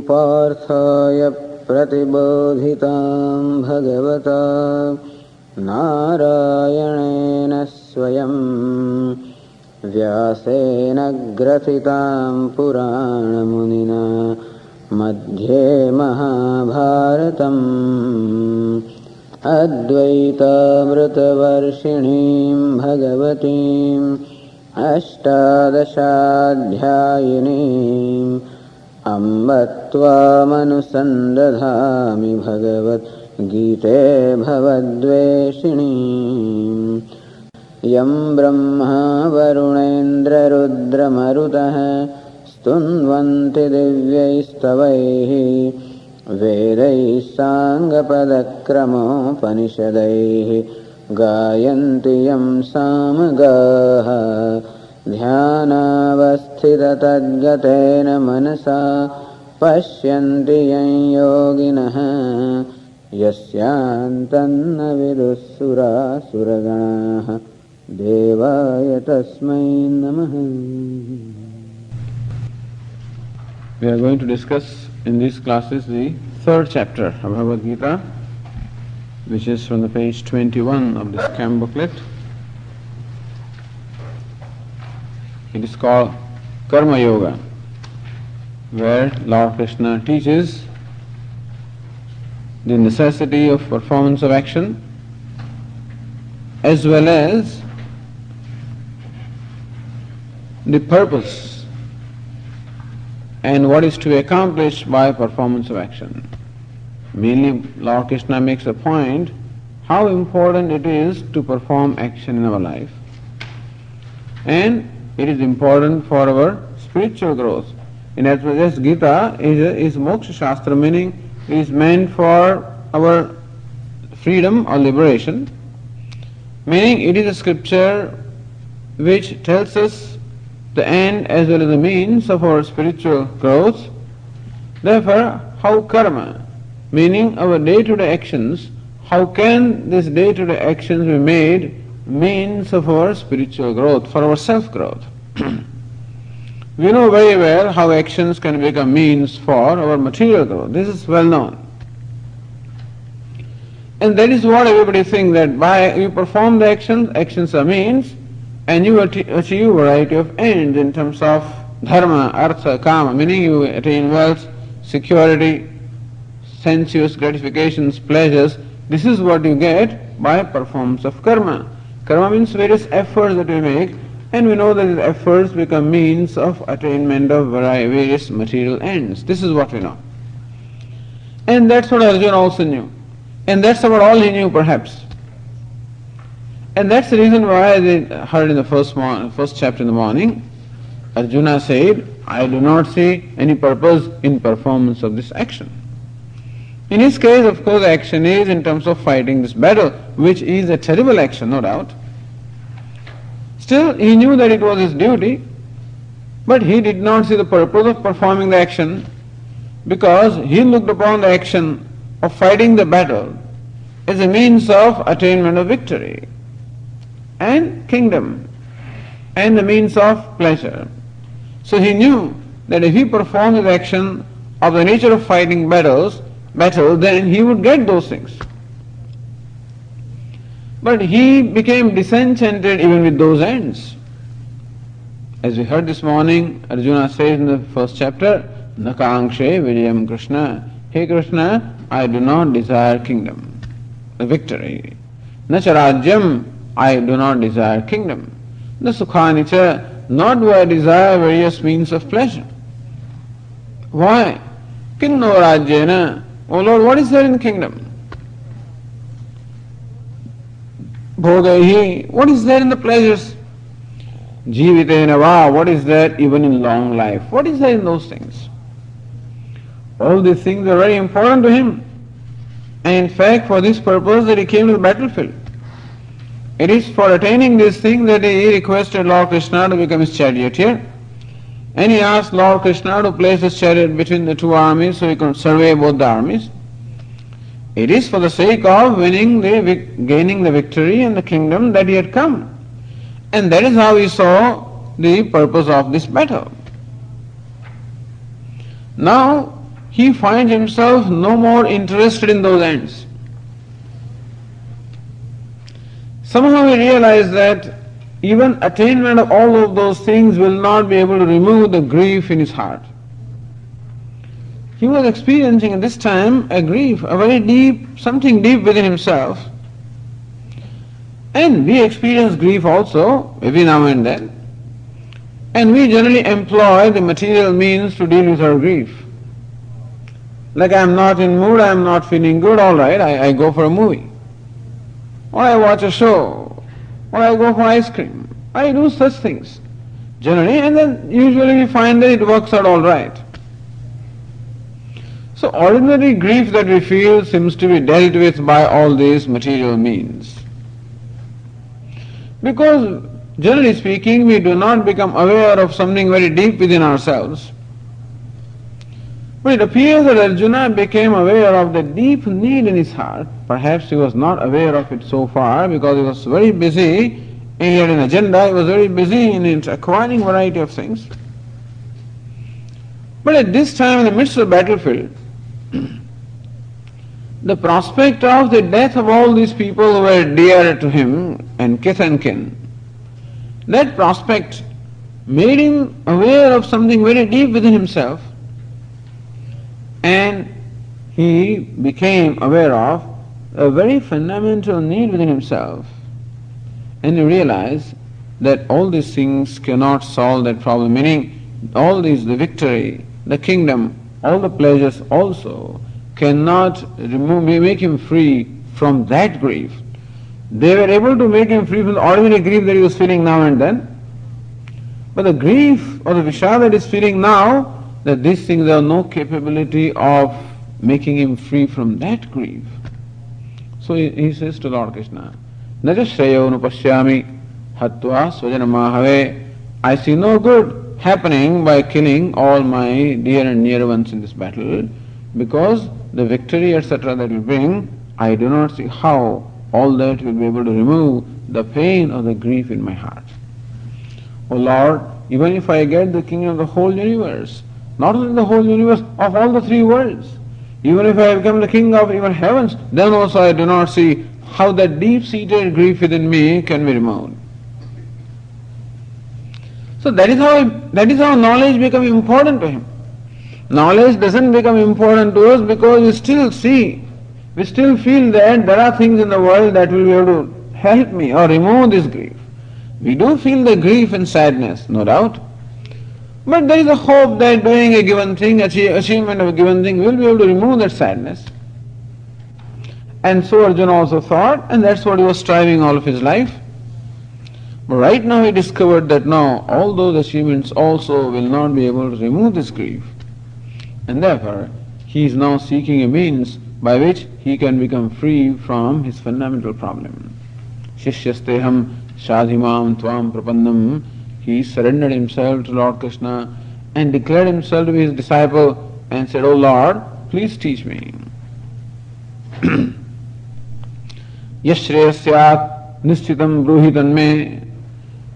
पार्थाय प्रतिबोधितां भगवता नारायणेन स्वयं व्यासेन ग्रथितां पुराणमुनिना मध्ये महाभारतम् अद्वैतामृतवर्षिणीं भगवतीम् अष्टादशाध्यायिनीम् अम्ब त्वामनुसन्दधामि भगवद्गीते भवद्वेषिणीम् यं ब्रह्मा वरुणेन्द्ररुद्रमरुतः स्तुन्वन्ति दिव्यैस्तवैः वेदैः साङ्गपदक्रमोपनिषदैः गायन्ति यं सामगाः ध्यानावस्थिततद्गतेन मनसा पश्यन्ति यं योगिनः यस्यान्तन्न विदुःसुरासुरगणाः देवाय तस्मै नमः. We are going to discuss in these classes the third chapter of Bhagavad Gītā, which is from the page 21 of this camp booklet. It is called Karma Yoga, where Lord Krishna teaches the necessity of performance of action as well as the purpose and what is to be accomplished by performance of action. Mainly Lord Krishna makes a point how important it is to perform action in our life, and it is important for our spiritual growth. In as much as Gītā is moksha shastra, meaning it is meant for our freedom or liberation, meaning it is a scripture which tells us the end as well as the means of our spiritual growth. Therefore, how karma, meaning our day-to-day actions, how can these day-to-day actions be made means of our spiritual growth, for our self-growth? We know very well how actions can become means for our material growth. This is well known. And that is what everybody thinks, that by you perform the actions are means, and you achieve a variety of ends in terms of dharma, artha, kama, meaning you attain wealth, security, sensuous gratifications, pleasures. This is what you get by performance of karma. Karma means various efforts that we make, and we know that these efforts become means of attainment of various material ends. This is what we know. And that's what Arjuna also knew. And that's about all he knew perhaps. And that's the reason why they heard in the first chapter in the morning, Arjuna said, I do not see any purpose in performance of this action. In his case, of course, the action is in terms of fighting this battle, which is a terrible action, no doubt. Still, he knew that it was his duty, but he did not see the purpose of performing the action, because he looked upon the action of fighting the battle as a means of attainment of victory and kingdom and the means of pleasure. So he knew that if he performed the action of the nature of fighting battle, then he would get those things. But he became disenchanted even with those ends. As we heard this morning, Arjuna says in the first chapter, Nakangshe Vijayam Krishna. Hey Krishna, I do not desire kingdom, the victory. Nacharajyam, I do not desire kingdom. The sukhanicha, not do I desire various means of pleasure. Why? Kinno rajyena, O Lord, what is there in the kingdom? Bhogaihi, what is there in the pleasures? Jivitena va, what is there even in long life? What is there in those things? All these things are very important to him. And in fact, for this purpose that he came to the battlefield. It is for attaining these things that he requested Lord Krishna to become his charioteer. And he asked Lord Krishna to place his chariot between the two armies so he could survey both the armies. It is for the sake of gaining the victory and the kingdom that he had come. And that is how he saw the purpose of this battle. Now, he finds himself no more interested in those ends. Somehow he realized that even attainment of all of those things will not be able to remove the grief in his heart. He was experiencing at this time a grief, a very deep, something deep within himself. And we experience grief also, every now and then. And we generally employ the material means to deal with our grief. Like I am not in mood, I am not feeling good, all right, I go for a movie. Or I watch a show. Or I go for ice cream. I do such things generally, and then usually we find that it works out all right. So ordinary grief that we feel seems to be dealt with by all these material means. Because generally speaking, we do not become aware of something very deep within ourselves. But it appears that Arjuna became aware of the deep need in his heart. Perhaps he was not aware of it so far because he was very busy. He had an agenda, he was very busy in acquiring variety of things. But at this time in the midst of the battlefield, the prospect of the death of all these people who were dear to him and kith and kin, that prospect made him aware of something very deep within himself, and he became aware of a very fundamental need within himself. And he realized that all these things cannot solve that problem, meaning all these, the victory, the kingdom, all the pleasures also cannot make him free from that grief. They were able to make him free from the ordinary grief that he was feeling now and then. But the grief or the vishad that he is feeling now, that these things have no capability of making him free from that grief. So he says to Lord Krishna, Naja Shreyo Nupashyami Hatva Swajanamahave. I see no good happening by killing all my dear and near ones in this battle, because the victory etc. that will bring, I do not see how all that will be able to remove the pain or the grief in my heart. O Lord, even if I get the kingdom of the whole universe, not only the whole universe, of all the three worlds, even if I become the king of even heavens, then also I do not see how that deep-seated grief within me can be removed. So that is how knowledge becomes important to him. Knowledge doesn't become important to us because we still feel that there are things in the world that will be able to help me or remove this grief. We do feel the grief and sadness, no doubt. But there is a hope that doing a given thing, achievement of a given thing will be able to remove that sadness. And so Arjuna also thought, and that's what he was striving all of his life. But right now he discovered that no, all those achievements also will not be able to remove this grief. And therefore, he is now seeking a means by which he can become free from his fundamental problem. Shishyasteham shadhimam tvam prapannam. He surrendered himself to Lord Krishna and declared himself to be his disciple and said, O Lord, please teach me. Yashreyasyat nishchitam bruhitan me.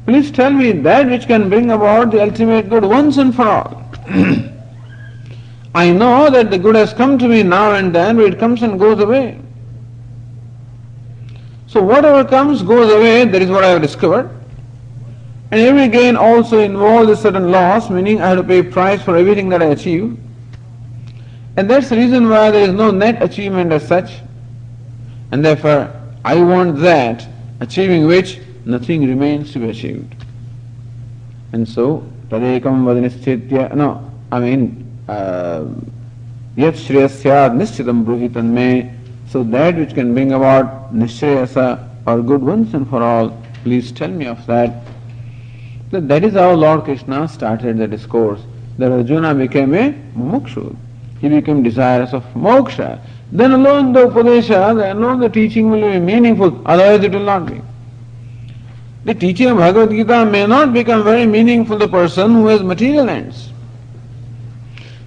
Please tell me that which can bring about the ultimate good once and for all. I know that the good has come to me now and then, but it comes and goes away. So whatever comes goes away, that is what I have discovered. And every gain also involves a certain loss, meaning I have to pay price for everything that I achieve. And that's the reason why there is no net achievement as such. And therefore, I want that, achieving which nothing remains to be achieved. And so, tadekam vadinistitya, yat shreyasyad nishchitam bruhitan me. So that which can bring about nishreyasa or good once and for all, please tell me of that. That is how Lord Krishna started the discourse. That Arjuna became a mukshu. He became desirous of moksha. Then alone the upadesha, then alone the teaching will be meaningful, otherwise it will not be. The teaching of Bhagavad Gītā may not become very meaningful to the person who has material ends.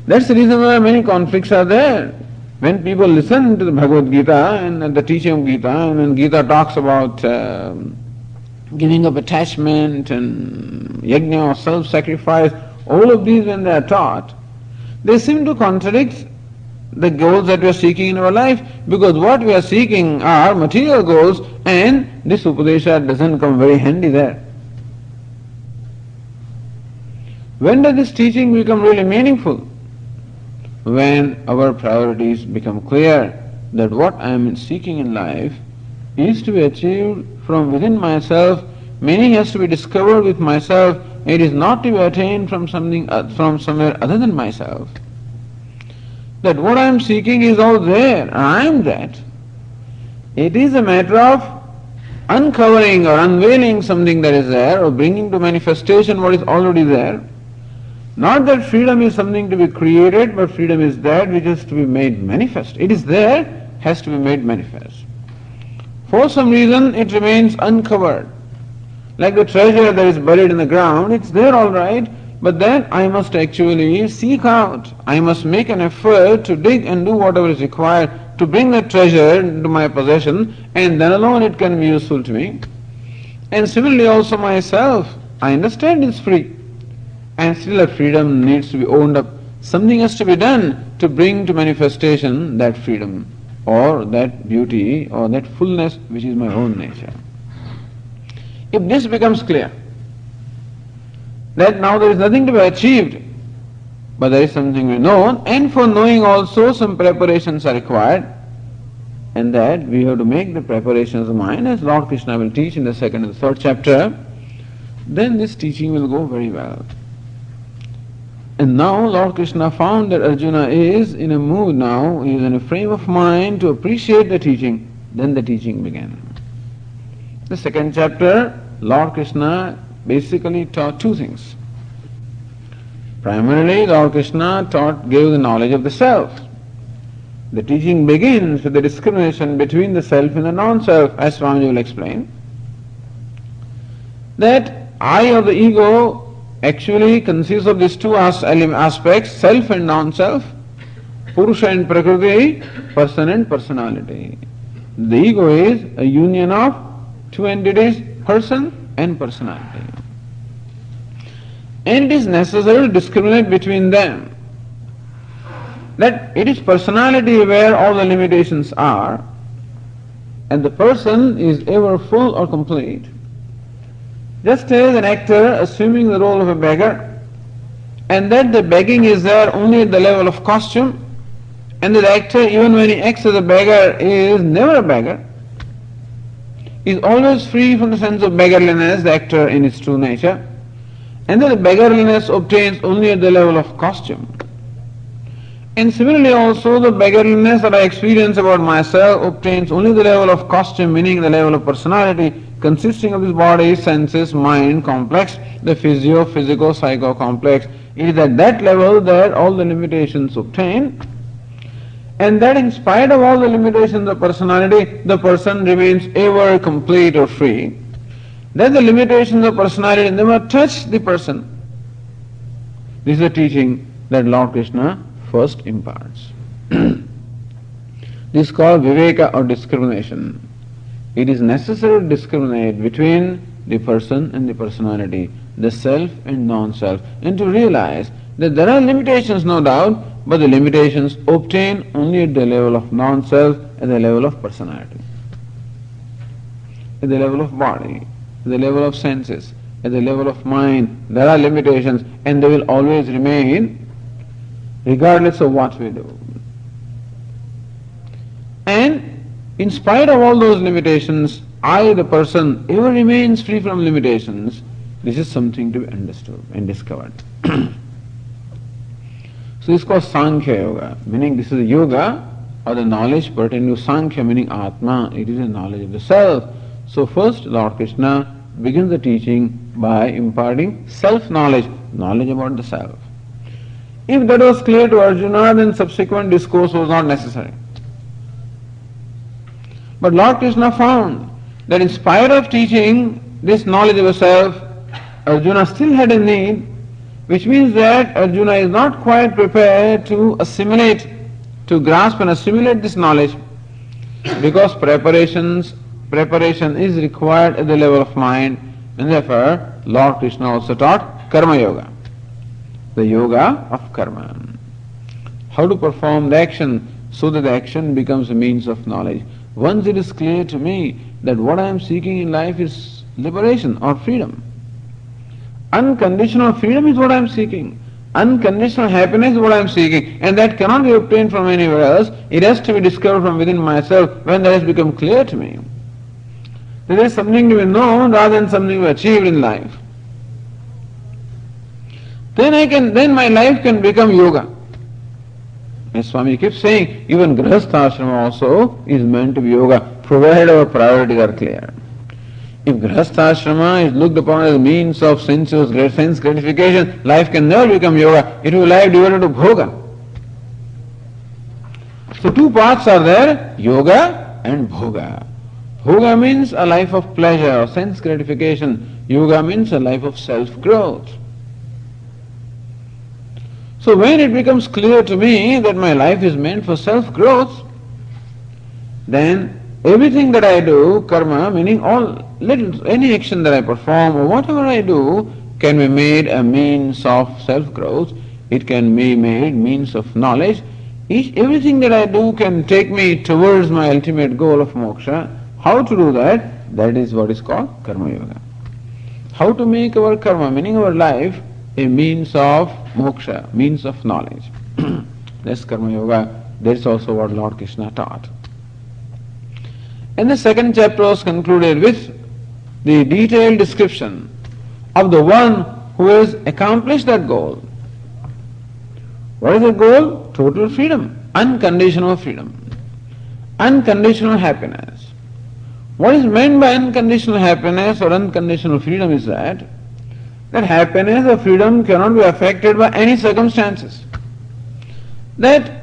That's the reason why many conflicts are there. When people listen to the Bhagavad Gītā and the teaching of Gītā, and when Gītā talks about giving up attachment and yajna or self-sacrifice, all of these when they are taught, they seem to contradict the goals that we are seeking in our life, because what we are seeking are material goals, and this Upadesha doesn't come very handy there. When does this teaching become really meaningful? When our priorities become clear that what I am seeking in life is to be achieved from within myself, meaning has to be discovered with myself, it is not to be attained from somewhere other than myself. That what I am seeking is all there, and I am that. It is a matter of uncovering or unveiling something that is there, or bringing to manifestation what is already there. Not that freedom is something to be created, but freedom is that which is to be made manifest. It is there, has to be made manifest. For some reason it remains uncovered. Like the treasure that is buried in the ground, it's there all right, but then I must actually seek out. I must make an effort to dig and do whatever is required to bring that treasure into my possession, and then alone it can be useful to me. And similarly also myself, I understand it's free, and still that freedom needs to be owned up. Something has to be done to bring to manifestation that freedom, or that beauty, or that fullness which is my own nature. If this becomes clear, that now there is nothing to be achieved, but there is something to be known, and for knowing also some preparations are required, and that we have to make the preparations of mind, as Lord Krishna will teach in the second and the third chapter, then this teaching will go very well. And now Lord Krishna found that Arjuna is in a mood now, he is in a frame of mind to appreciate the teaching. Then the teaching began. The second chapter, Lord Krishna basically taught two things. Primarily, Lord Krishna gave the knowledge of the self. The teaching begins with the discrimination between the self and the non-self, as Swamiji will explain. That I or the ego actually consists of these two aspects, self and non-self, Purusha and Prakriti, person and personality. The ego is a union of two entities, person and personality. And it is necessary to discriminate between them. That it is personality where all the limitations are, and the person is ever full or complete. Just as an actor assuming the role of a beggar, and that the begging is there only at the level of costume, and the actor, even when he acts as a beggar, is never a beggar, is always free from the sense of beggarliness, the actor in its true nature, and that the beggarliness obtains only at the level of costume. And similarly also the beggarliness that I experience about myself obtains only the level of costume, meaning the level of personality, consisting of this body, senses, mind complex, the physio, physical, psycho complex. It is at that level that all the limitations obtain, and that in spite of all the limitations of personality, the person remains ever complete or free. That the limitations of personality never touch the person. This is the teaching that Lord Krishna first imparts. This is called viveka or discrimination. It is necessary to discriminate between the person and the personality, the self and non-self, and to realize that there are limitations, no doubt, but the limitations obtain only at the level of non-self, at the level of personality, at the level of body, at the level of senses, at the level of mind. There are limitations, and they will always remain regardless of what we do. And in spite of all those limitations, I, the person, ever remains free from limitations. This is something to be understood and discovered. So this is called Sankhya Yoga, meaning this is a yoga or the knowledge pertaining to Sankhya, meaning Atma. It is a knowledge of the self. So first Lord Krishna begins the teaching by imparting self-knowledge, knowledge about the self. If that was clear to Arjuna, then subsequent discourse was not necessary. But Lord Krishna found that in spite of teaching this knowledge of self, Arjuna still had a need, which means that Arjuna is not quite prepared to assimilate, to grasp and assimilate this knowledge, because preparation is required at the level of mind, and therefore Lord Krishna also taught Karma Yoga, the yoga of karma. how to perform the action so that the action becomes a means of knowledge. Once it is clear to me that what I am seeking in life is liberation or freedom, unconditional freedom is what I am seeking. Unconditional happiness is what I am seeking, and that cannot be obtained from anywhere else. It has to be discovered from within myself when that has become clear to me. There is something to be known rather than something to be achieved in life. Then my life can become yoga. As Swami keeps saying, even Grihastha also is meant to be yoga, provided our priorities are clear. If Grihastha is looked upon as a means of sense gratification, life can never become yoga. It will be life devoted to bhoga. So two paths are there, yoga and bhoga. Bhoga means a life of pleasure or sense gratification. Yoga means a life of self-growth. So when it becomes clear to me that my life is meant for self-growth, then everything that I do, karma, meaning any action that I perform or whatever I do, can be made a means of self-growth. It can be made means of knowledge. Everything that I do can take me towards my ultimate goal of moksha. How to do that? That is what is called karma yoga. How to make our karma, meaning our life, a means of moksha, means of knowledge. That's karma yoga. That's also what Lord Krishna taught. And the second chapter was concluded with the detailed description of the one who has accomplished that goal. What is the goal? Total freedom, unconditional freedom, unconditional happiness. What is meant by unconditional happiness or unconditional freedom is that happiness or freedom cannot be affected by any circumstances. That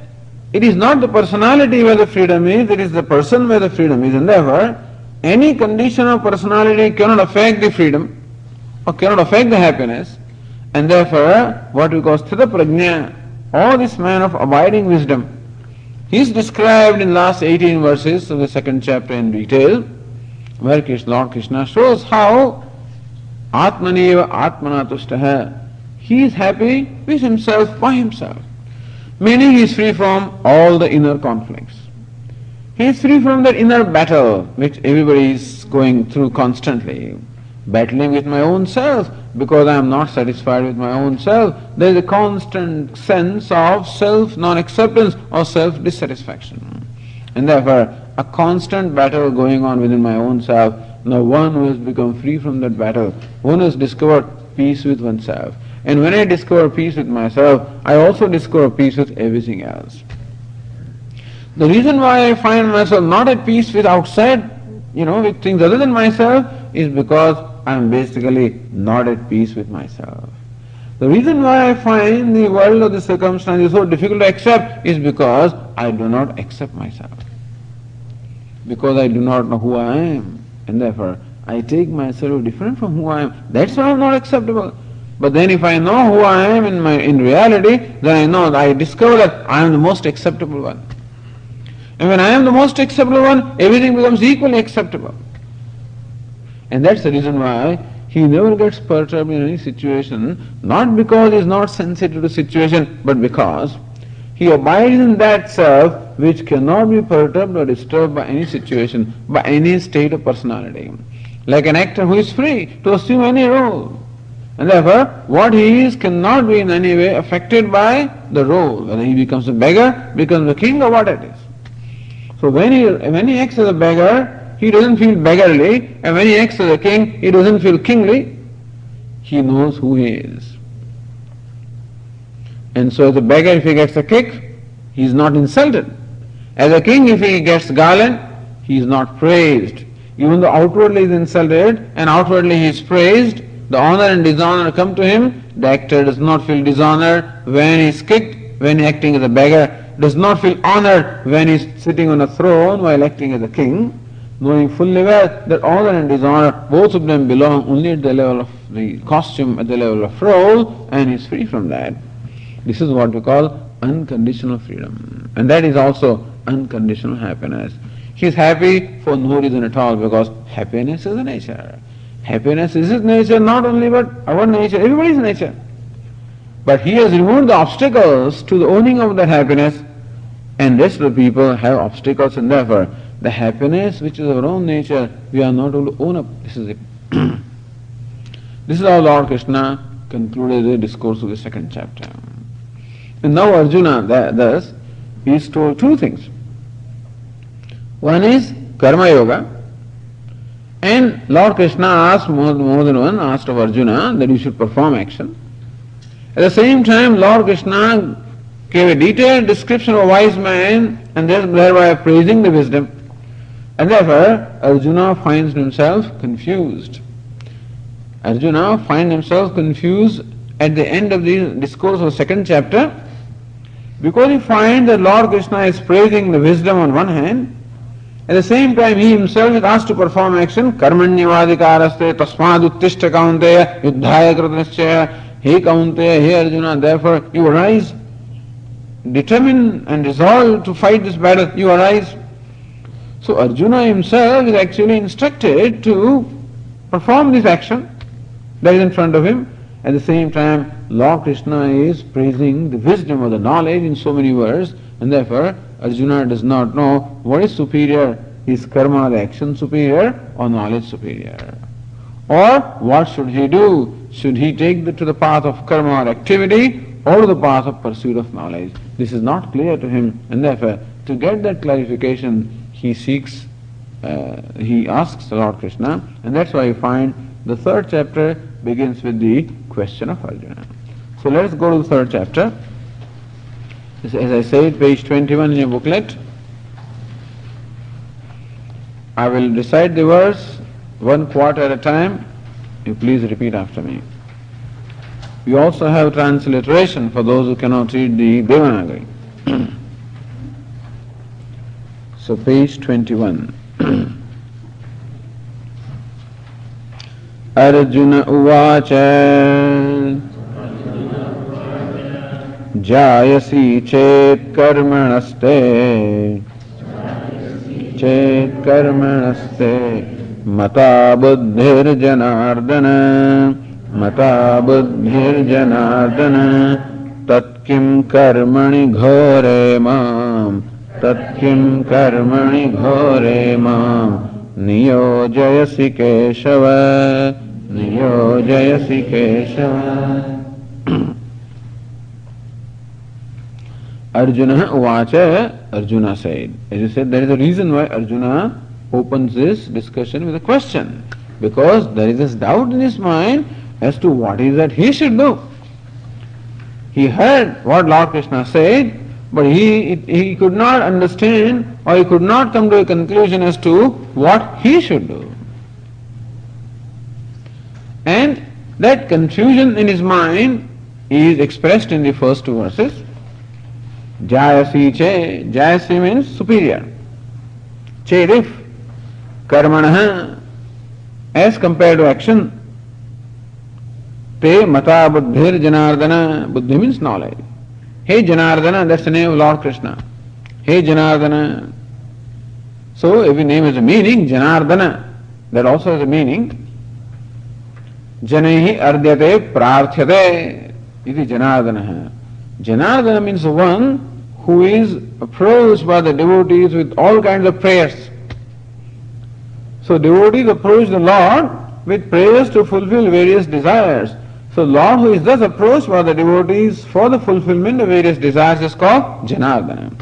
it is not the personality where the freedom is, it is the person where the freedom is, and therefore any condition of personality cannot affect the freedom or cannot affect the happiness, and therefore what we call sthita prajna, or this man of abiding wisdom, he is described in last 18 verses of the second chapter in detail, where Lord Krishna shows how Atmaneva Atmana Tushtaha, he is happy with himself, by himself. Meaning he is free from all the inner conflicts. He is free from that inner battle which everybody is going through constantly. Battling with my own self because I am not satisfied with my own self. There is a constant sense of self non-acceptance or self dissatisfaction. And therefore a constant battle going on within my own self. Now one who has become free from that battle, one has discovered peace with oneself. And when I discover peace with myself, I also discover peace with everything else. The reason why I find myself not at peace with outside, with things other than myself, is because I am basically not at peace with myself. The reason why I find the world or the circumstances so difficult to accept is because I do not accept myself. Because I do not know who I am. And therefore, I take myself different from who I am. That's why I am not acceptable. But then if I know who I am in reality, then I know, I discover that I am the most acceptable one. And when I am the most acceptable one, everything becomes equally acceptable. And that's the reason why he never gets perturbed in any situation, not because he is not sensitive to the situation, but because he abides in that self which cannot be perturbed or disturbed by any situation, by any state of personality. Like an actor who is free to assume any role. And therefore, what he is cannot be in any way affected by the role. Whether he becomes a beggar, becomes a king, or what it is. So when he acts as a beggar, he doesn't feel beggarly, and when he acts as a king, he doesn't feel kingly. He knows who he is. And so as a beggar, if he gets a kick, he is not insulted. As a king, if he gets garland, he is not praised. Even though outwardly he is insulted and outwardly he is praised, the honor and dishonor come to him. The actor does not feel dishonor when he is kicked, when he is acting as a beggar, does not feel honored when he is sitting on a throne while acting as a king, knowing fully well that honor and dishonor, both of them belong only at the level of the costume, at the level of role, and he is free from that. This is what we call unconditional freedom. And that is also unconditional happiness. He is happy for no reason at all, because happiness is a nature. Happiness is his nature, not only but our nature, everybody's nature. But he has removed the obstacles to the owning of that happiness, and rest of the people have obstacles, and therefore the happiness which is our own nature, we are not able to own up. This is it. This is how Lord Krishna concluded the discourse of the second chapter. And now Arjuna thus is told two things. One is Karma Yoga, and Lord Krishna asked more than one, asked of Arjuna that you should perform action. At the same time, Lord Krishna gave a detailed description of a wise man and thereby praising the wisdom. And therefore, Arjuna finds himself confused. Arjuna finds himself confused at the end of the discourse of the second chapter, because he finds that Lord Krishna is praising the wisdom on one hand, at the same time he himself is asked to perform action. Karmanyavadikaraste tasmad uttishta kaunteya yuddhaya kratnasya. Hey Kaunteya, hey Arjuna, therefore you arise, determined and resolved to fight this battle, you arise. So Arjuna himself is actually instructed to perform this action that is in front of him. At the same time, Lord Krishna is praising the wisdom of the knowledge in so many words, and therefore Arjuna does not know what is superior, is karma, the action superior, or knowledge superior. Or what should he do? Should he take to the path of karma or activity, or to the path of pursuit of knowledge? This is not clear to him, and therefore to get that clarification he asks the Lord Krishna, and that's why you find the third chapter begins with the question of Arjuna. So let us go to the third chapter. As I said, page 21 in your booklet. I will recite the verse 1 quarter at a time. You please repeat after me. We also have transliteration for those who cannot read the Devanagari. So page 21. Arjuna uvacha jayasi chet karmanaste mata buddhir janardana tatkim karmani ghore mam niyojayasi keshava. Arjuna uvacha, Arjuna said. As you said, there is a reason why Arjuna opens this discussion with a question. Because there is this doubt in his mind as to what is that he should do. He heard what Lord Krishna said, but he could not understand, or he could not come to a conclusion as to what he should do. And that confusion in his mind is expressed in the first two verses. Jayasi che, Jayasi means superior. Cherif, karmanaha, as compared to action. Te mata buddhir janardana, buddhi means knowledge. Hey Janardana, that's the name of Lord Krishna. Hey Janardana. So every name has a meaning. Janardana, that also has a meaning. Janehi ardyate prarthyate. Iti Janardana. Janardana means the one who is approached by the devotees with all kinds of prayers. So devotees approach the Lord with prayers to fulfill various desires. So Lord who is thus approached by the devotees for the fulfillment of various desires is called Janardana.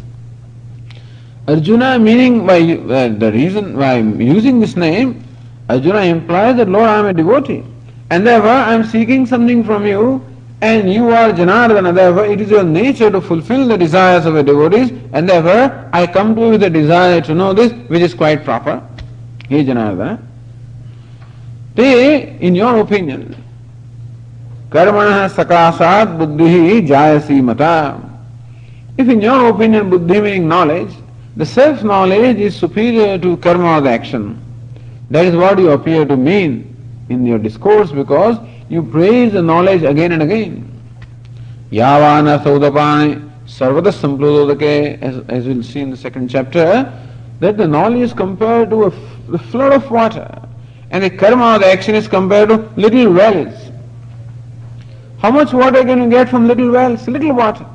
Arjuna, meaning by the reason why I am using this name, Arjuna implies that Lord, I am a devotee, and therefore I am seeking something from you, and you are Janardana, therefore it is your nature to fulfill the desires of the devotees, and therefore I come to you with a desire to know this, which is quite proper. Hey Janardana. Te, in your opinion, karmana sakasat buddhi jayasi mata. If in your opinion buddhi meaning knowledge, the self-knowledge is superior to karma or the action. That is what you appear to mean in your discourse, because you praise the knowledge again and again. Yavana saudapani sarvada samplododake, as we'll see in the second chapter, that the knowledge is compared to a flood of water, and the karma or the action is compared to little wells. How much water can you get from little wells? Little water.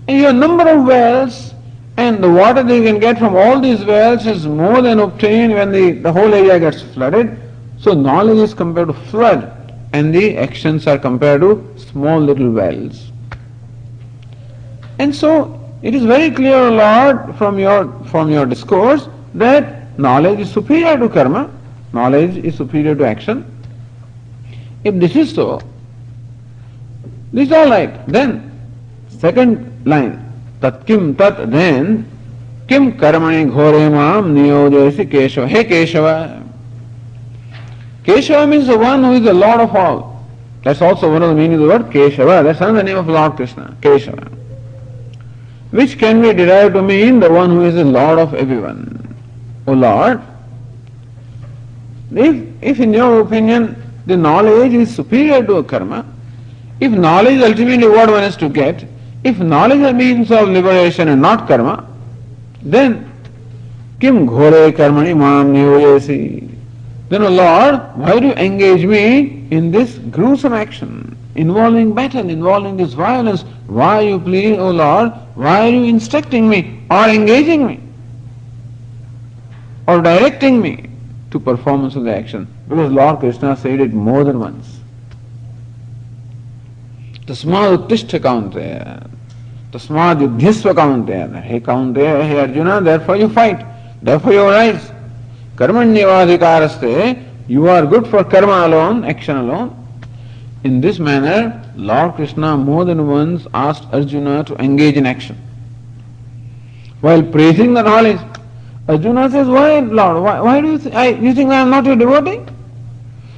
And you have a number of wells, and the water that you can get from all these wells is more than obtained when the whole area gets flooded. So knowledge is compared to flood, and the actions are compared to small little wells. And so it is very clear, Lord, from your discourse that knowledge is superior to karma, knowledge is superior to action. If this is so, this is all right. Then, second line, tat kim tat, then, kim karmani ghore mam niyojayasi Keshava. Hey Keshava. Keshava means the one who is the Lord of all. That's also one of the meanings of the word Keshava. That's another name of Lord Krishna, Keshava. Which can be derived to mean the one who is the Lord of everyone. O Lord, if in your opinion the knowledge is superior to karma, if knowledge is ultimately what one has to get, if knowledge is a means of liberation and not karma, then kim ghore karmani mam niyojayasi. Then, O Lord, why do you engage me in this gruesome action, involving battle, involving this violence? Why you please, O Lord, why are you instructing me or engaging me or directing me to performance of the action? Because Lord Krishna said it more than once. Tasmad uttishta kaunteya, tasmad yudhyasva kaunteya. Hey kaunteya, hey Arjuna, therefore you fight, therefore you arise. Karmanyavadhikaraste, you are good for karma alone, action alone. In this manner, Lord Krishna more than once asked Arjuna to engage in action. While praising the knowledge, Arjuna says, why Lord, why do you think I am not your devotee?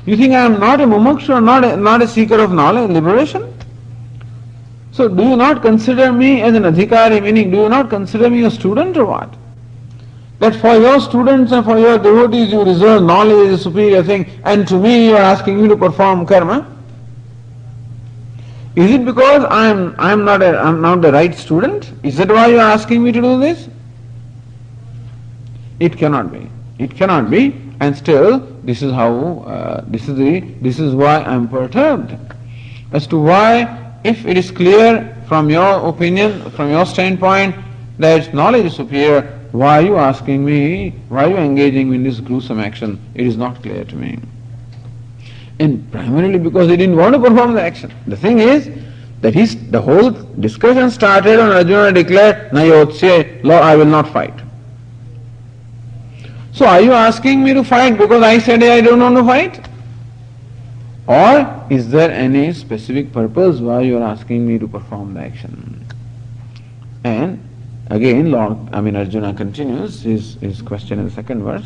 You think I am not a mumuksha, not a seeker of knowledge, liberation? So do you not consider me as an adhikari, meaning do you not consider me a student or what? That for your students and for your devotees you reserve knowledge as a superior thing, and to me you are asking me to perform karma? Is it because I am not the right student? Is that why you are asking me to do this? It cannot be. It cannot be, and still this is how this is why I am perturbed as to why, if it is clear from your opinion, from your standpoint, that knowledge is superior, why are you asking me, why are you engaging me in this gruesome action? It is not clear to me. And primarily because he didn't want to perform the action. The thing is that the whole discussion started when Arjuna declared, Nayotsye, Lord, I will not fight. So are you asking me to fight because I said I don't want to fight? Or is there any specific purpose why you are asking me to perform the action? And again, Arjuna continues his question in the second verse.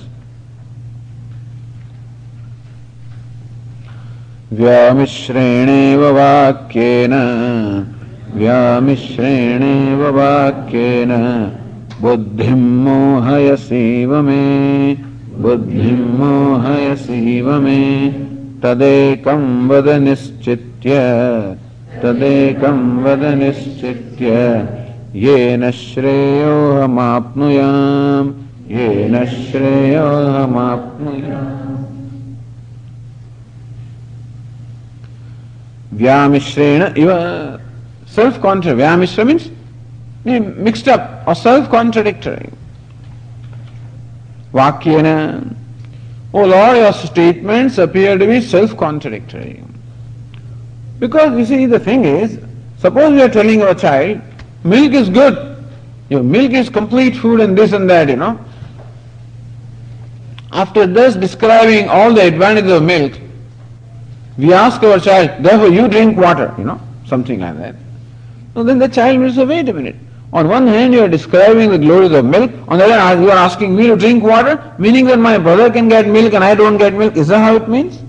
Vyamishreneva vakyena buddhim mohayasiva me tadekam vada nischitya yena shreyohamapnuyam Vyamishrena, self-contrary. Vyamishra means mixed up or self-contradictory. Vakyena, O Lord, your statements appear to be self-contradictory. Because you see, the thing is, suppose we are telling our child, milk is good, your milk is complete food and this and that, After thus describing all the advantages of milk, we ask our child, therefore you drink water, something like that. So then the child will say, wait a minute. On one hand you are describing the glories of milk, on the other hand you are asking me to drink water, meaning that my brother can get milk and I don't get milk. Is that how it means?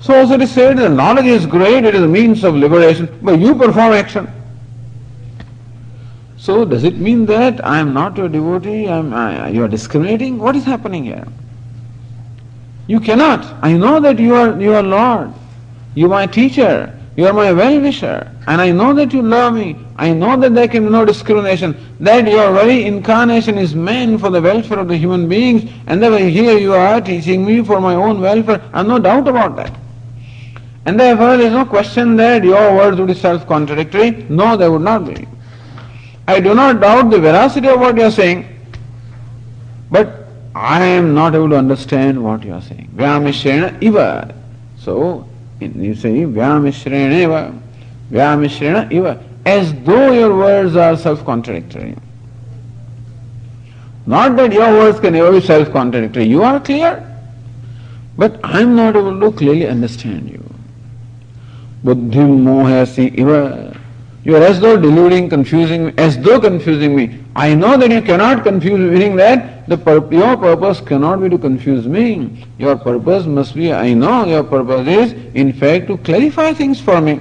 So also it is said that knowledge is great, it is a means of liberation, but you perform action. So does it mean that I am not your devotee, you are discriminating? What is happening here? You cannot. I know that you are Lord. You are my teacher. You are my well-wisher. And I know that you love me. I know that there can be no discrimination. That your very incarnation is meant for the welfare of the human beings. And that here you are teaching me for my own welfare. I have no doubt about that. And therefore there is no question that your words would be self-contradictory. No, they would not be. I do not doubt the veracity of what you are saying, but I am not able to understand what you are saying. Vyamishrena iva. So, you say Vyamishrena iva. Vyamishrena iva. As though your words are self-contradictory. Not that your words can never be self-contradictory. You are clear, but I am not able to clearly understand you. Buddhim mohasi iva. You are as though deluding, confusing me, as though confusing me. I know that you cannot confuse me, meaning that your purpose cannot be to confuse me. Your purpose must be, I know your purpose is, in fact, to clarify things for me.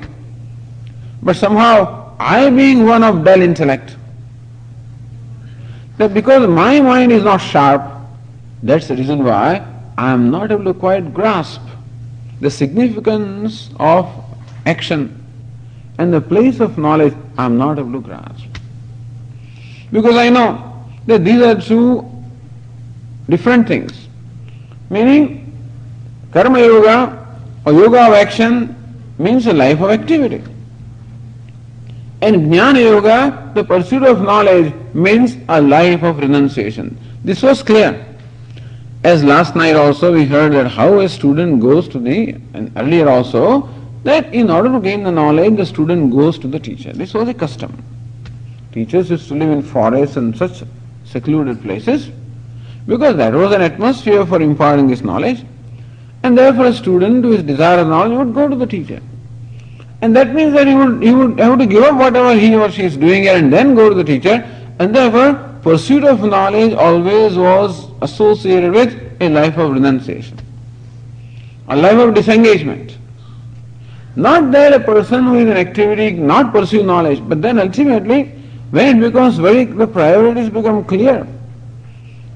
But somehow, I being one of dull intellect, that because my mind is not sharp, that's the reason why I am not able to quite grasp the significance of action and the place of knowledge. I am not able to grasp. Because I know that these are two different things. Meaning, karma yoga or yoga of action means a life of activity. And jnana yoga, the pursuit of knowledge, means a life of renunciation. This was clear. As last night also we heard that how a student goes to and earlier also, that in order to gain the knowledge, the student goes to the teacher. This was a custom. Teachers used to live in forests and such secluded places, because that was an atmosphere for imparting this knowledge. And therefore a student who is desire of knowledge would go to the teacher. And that means that he would have to give up whatever he or she is doing here and then go to the teacher. And therefore, pursuit of knowledge always was associated with a life of renunciation, a life of disengagement. Not that a person who is in activity not pursue knowledge, but then ultimately, when it becomes the priorities become clear,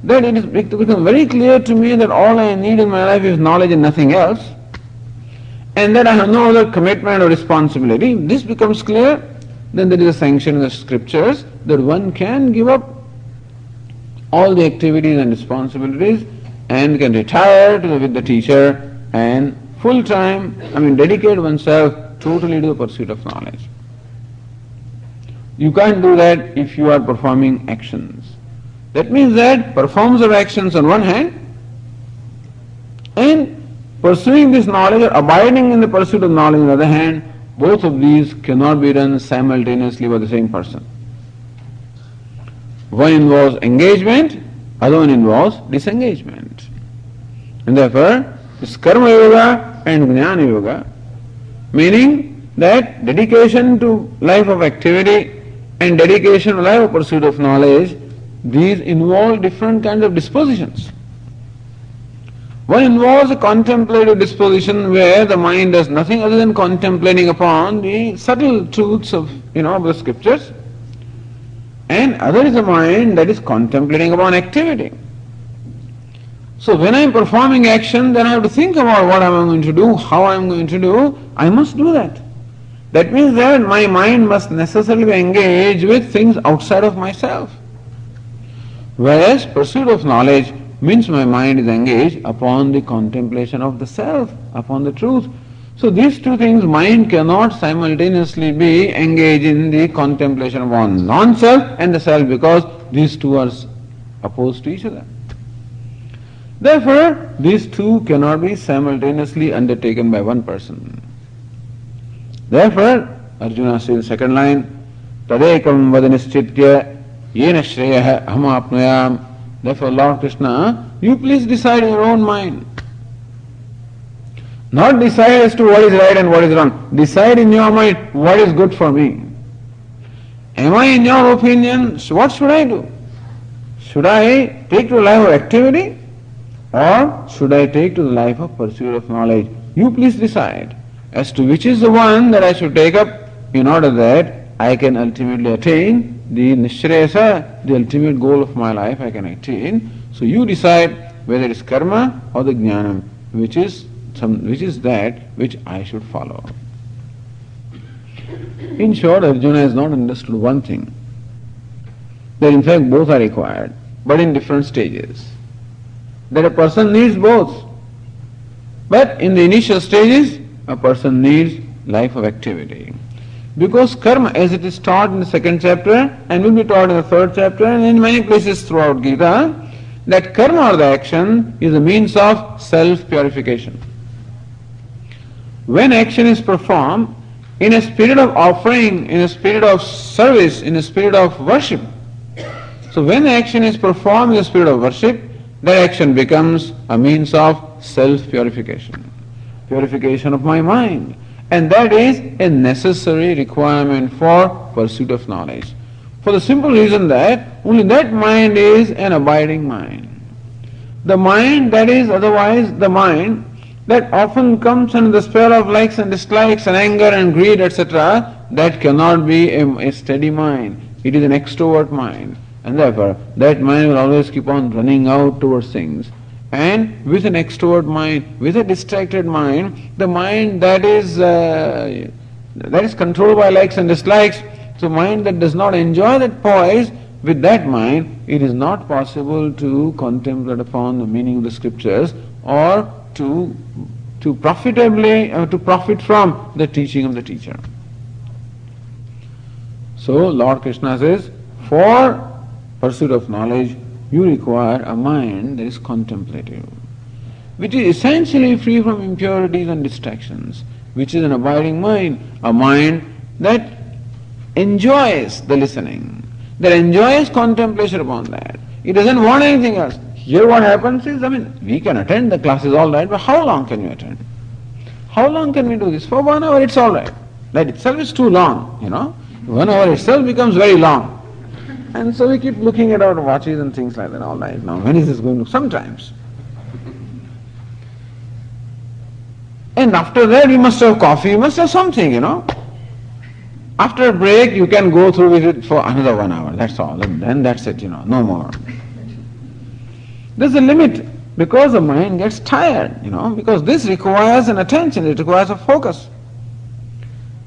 that it becomes very clear to me that all I need in my life is knowledge and nothing else, and that I have no other commitment or responsibility, this becomes clear, then there is a sanction in the scriptures that one can give up all the activities and responsibilities and can retire with the teacher and dedicate oneself totally to the pursuit of knowledge. You can't do that if you are performing actions. That means that performance of actions on one hand and pursuing this knowledge or abiding in the pursuit of knowledge on the other hand, both of these cannot be done simultaneously by the same person. One involves engagement, other one involves disengagement. And therefore, this karma yoga and jnana yoga, meaning that dedication to life of activity and dedication to life of pursuit of knowledge, these involve different kinds of dispositions. One involves a contemplative disposition where the mind does nothing other than contemplating upon the subtle truths of the scriptures, and other is a mind that is contemplating upon activity. So when I am performing action, then I have to think about what I am going to do, how I am going to do. I must do that. That means that my mind must necessarily be engaged with things outside of myself. Whereas pursuit of knowledge means my mind is engaged upon the contemplation of the self, upon the truth. So these two things, mind cannot simultaneously be engaged in the contemplation upon non-self and the self, because these two are opposed to each other. Therefore, these two cannot be simultaneously undertaken by one person. Therefore, Arjuna says in the second line, Tadekam vadanischitya yena shreyaha aham apnayam. Therefore, Lord Krishna, you please decide in your own mind. Not decide as to what is right and what is wrong. Decide in your mind what is good for me. Am I, in your opinion, what should I do? Should I take to the life of activity or should I take to the life of pursuit of knowledge? You please decide as to which is the one that I should take up in order that I can ultimately attain the nishreyasa, the ultimate goal of my life I can attain. So you decide whether it is karma or the jnanam, which is that which I should follow. In short, Arjuna has not understood one thing, that in fact both are required, but in different stages. That a person needs both. But in the initial stages, a person needs life of activity. Because karma, as it is taught in the second chapter and will be taught in the third chapter and in many places throughout Gītā, that karma or the action is a means of self-purification. When action is performed in a spirit of offering, in a spirit of service, in a spirit of worship, so when action is performed in the spirit of worship, that action becomes a means of self-purification, purification of my mind. And that is a necessary requirement for pursuit of knowledge. For the simple reason that only that mind is an abiding mind. The mind that is otherwise the mind that often comes under the spell of likes and dislikes and anger and greed, etc., that cannot be a steady mind. It is an extrovert mind. And therefore, that mind will always keep on running out towards things. And with an extrovert mind, with a distracted mind, the mind that is controlled by likes and dislikes, so mind that does not enjoy that poise, with that mind, it is not possible to contemplate upon the meaning of the scriptures or to profitably to profit from the teaching of the teacher. So Lord Krishna says, for pursuit of knowledge, you require a mind that is contemplative, which is essentially free from impurities and distractions, which is an abiding mind, a mind that enjoys the listening, that enjoys contemplation upon that. It doesn't want anything else. Here what happens is, we can attend the classes all right, but how long can you attend? How long can we do this? For 1 hour it's all right. That itself is too long, 1 hour itself becomes very long. And so we keep looking at our watches and things like that all right. Now when is this going to? Sometimes. And after that we must have coffee, we must have something, After a break you can go through with it for another 1 hour, that's all. And then that's it, no more. There's a limit because the mind gets tired, because this requires an attention, it requires a focus.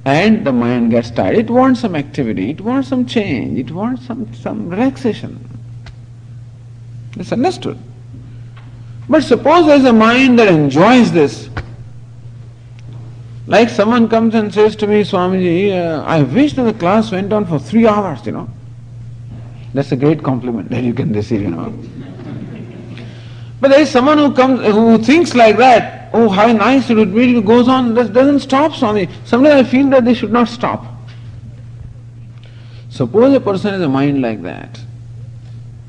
And the mind gets tired. It wants some activity, it wants some change, it wants some relaxation. It's understood. But suppose there's a mind that enjoys this. Like someone comes and says to me, Swamiji, I wish that the class went on for 3 hours, That's a great compliment that you can receive, But there is someone who thinks like that, oh how nice it would be if it goes on, this doesn't stop, Swami. Sometimes I feel that they should not stop. Suppose a person has a mind like that,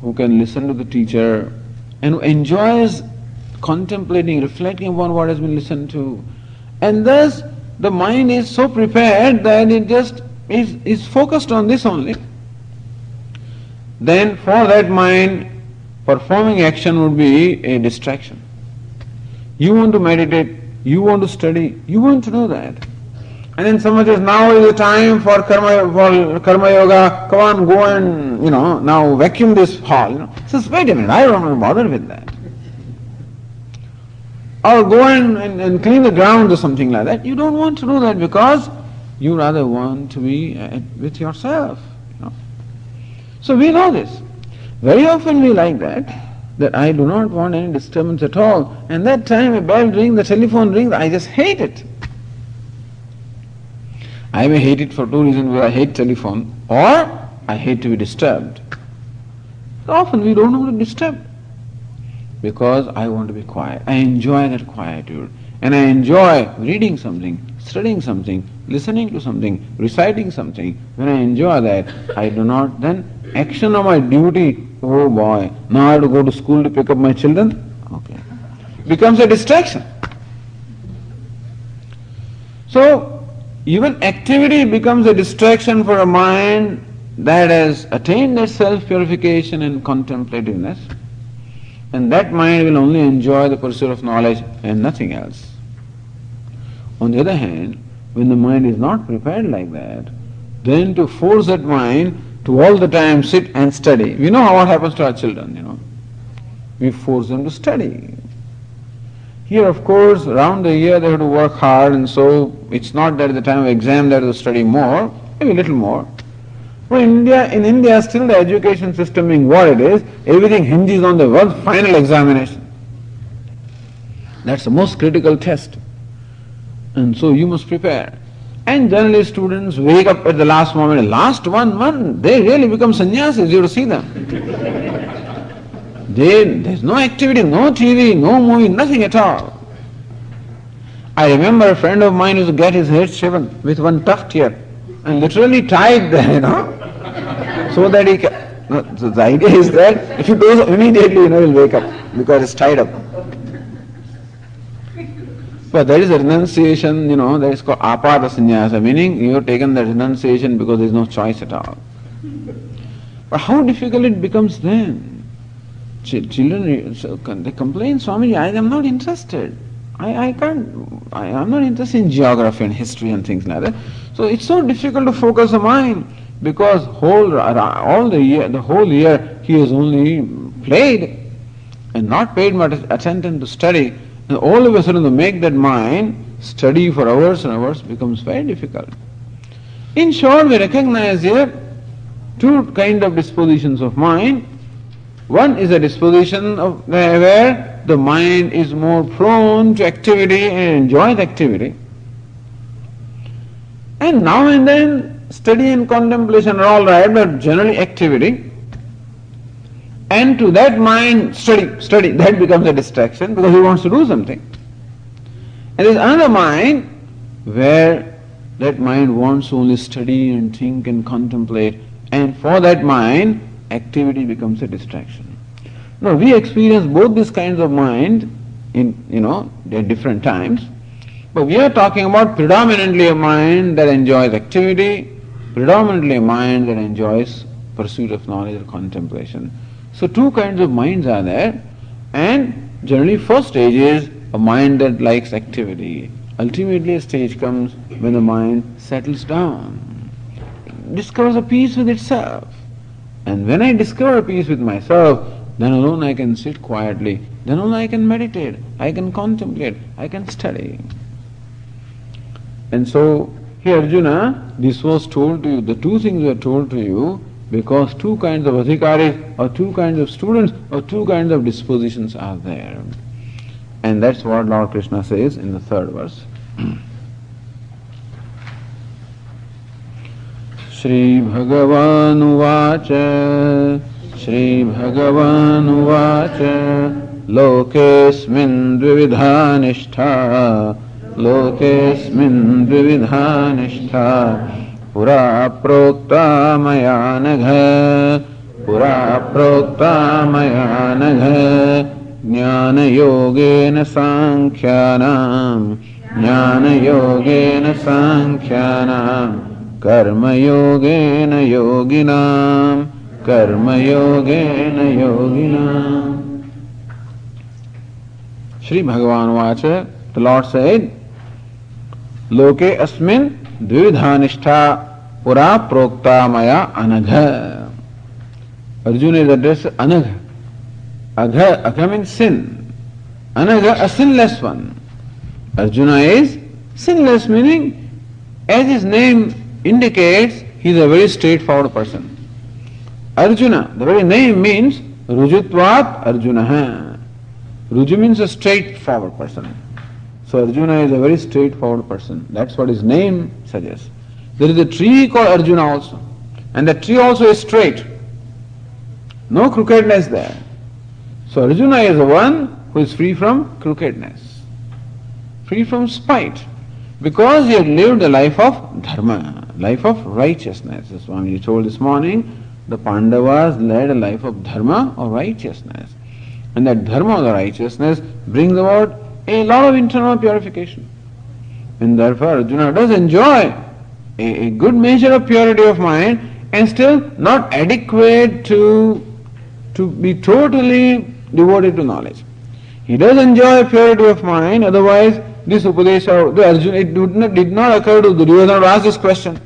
who can listen to the teacher and who enjoys contemplating, reflecting upon what has been listened to, and thus the mind is so prepared that it just is focused on this only, then for that mind, performing action would be a distraction. You want to meditate, you want to study, you want to know that. And then someone says, now is the time for karma yoga, come on, go and, now vacuum this hall. Says, wait a minute, I don't want to bother with that. Or go and clean the ground or something like that. You don't want to do that because you rather want to be with yourself. So we know this. Very often we like that I do not want any disturbance at all. And that time a bell rings, the telephone rings, I just hate it. I may hate it for two reasons. I hate telephone or I hate to be disturbed. So often we don't want to disturb because I want to be quiet. I enjoy that quietude. And I enjoy reading something, studying something, listening to something, reciting something. When I enjoy that, I do not then action of my duty, oh boy, now I have to go to school to pick up my children, okay, becomes a distraction. So, even activity becomes a distraction for a mind that has attained that self-purification and contemplativeness, and that mind will only enjoy the pursuit of knowledge and nothing else. On the other hand, when the mind is not prepared like that, then to force that mind to all the time sit and study. We know what happens to our children, We force them to study. Here, of course, around the year they have to work hard, and so it's not that at the time of exam they have to study more, maybe a little more. But in India, still the education system being what it is, everything hinges on the world's final examination. That's the most critical test. And so you must prepare. And generally students wake up at the last moment. Last 1 month, they really become sannyasis. You have to see them. There's no activity, no TV, no movie, nothing at all. I remember a friend of mine used to get his head shaven with one tuft here and literally tied there, so that he can. So the idea is that if he goes immediately, he'll wake up because it's tied up. But there is a renunciation, that is called apada sannyasa, meaning you have taken the renunciation because there is no choice at all. But how difficult it becomes then? Children, they complain, Swamiji, I am not interested. I am not interested in geography and history and things like that. So it's so difficult to focus the mind because the whole year he has only played and not paid much attention to study. And all of a sudden to make that mind study for hours and hours becomes very difficult. In short, we recognize here two kinds of dispositions of mind. One is a disposition of where the mind is more prone to activity and enjoys activity. And now and then study and contemplation are all right, but generally activity. And to that mind, study, that becomes a distraction because he wants to do something. And there is another mind where that mind wants to only study and think and contemplate, and for that mind, activity becomes a distraction. Now we experience both these kinds of mind at different times, but we are talking about predominantly a mind that enjoys activity, predominantly a mind that enjoys pursuit of knowledge or contemplation. So two kinds of minds are there, and generally first stage is a mind that likes activity. Ultimately a stage comes when the mind settles down, discovers a peace with itself. And when I discover a peace with myself, then alone I can sit quietly, then alone I can meditate, I can contemplate, I can study. And so here Arjuna, this was told to you, the two things were told to you because two kinds of adhikaris or two kinds of students or two kinds of dispositions are there. And that's what Lord Krishna says in the third verse. Shri Bhagavan Uvacha Shri Bhagavan Uvacha Lokesmin Dvividha Nishtha Lokesmin Dvividha Nishtha Pura Prokta Maya Nagha Pura Prokta Maya Nagha Jnana Yogena Sankhyanam Jnana Yogena Sankhyanam Karma Yogena Yoginam Karma Yogena Yoginam. Shri Bhagavan Vacha, the Lord said, Loke Asmin Dvividhanishta Pura Prokta Maya Anagha. Arjuna is addressed Anagha. Agha means sin. Anagha, a sinless one. Arjuna is sinless, meaning, as his name indicates, he is a very straightforward person. Arjuna, the very name means Rujutvat Arjunaha. Ruju means a straightforward person. So Arjuna is a very straightforward person. That's what his name suggests. There is a tree called Arjuna also. And the tree also is straight. No crookedness there. So Arjuna is the one who is free from crookedness, free from spite, because he had lived a life of dharma, life of righteousness. As Swamiji told this morning, the Pandavas led a life of dharma or righteousness. And that dharma or righteousness brings about a lot of internal purification. And therefore Arjuna does enjoy a good measure of purity of mind and still not adequate to be totally devoted to knowledge. He does enjoy purity of mind, otherwise this Upadesha, Arjuna, it did not occur to Duryodhana to ask this question.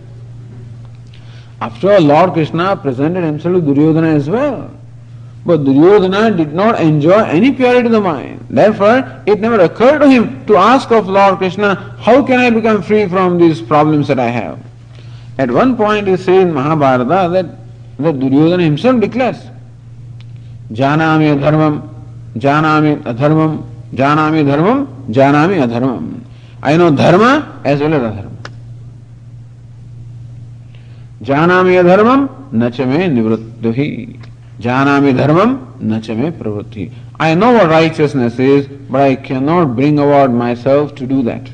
After all, Lord Krishna presented himself to Duryodhana as well. But Duryodhana did not enjoy any purity of the mind. Therefore, it never occurred to him to ask of Lord Krishna, how can I become free from these problems that I have? At one point he says in Mahabharata that Duryodhana himself declares, Janami adharmam, janami adharmam, janami dharmam, janami adharmam. I know dharma as well as adharma. Janami adharmam nachame nivrittuhi. Janami dharmam nachame pravritti. I know what righteousness is, but I cannot bring about myself to do that.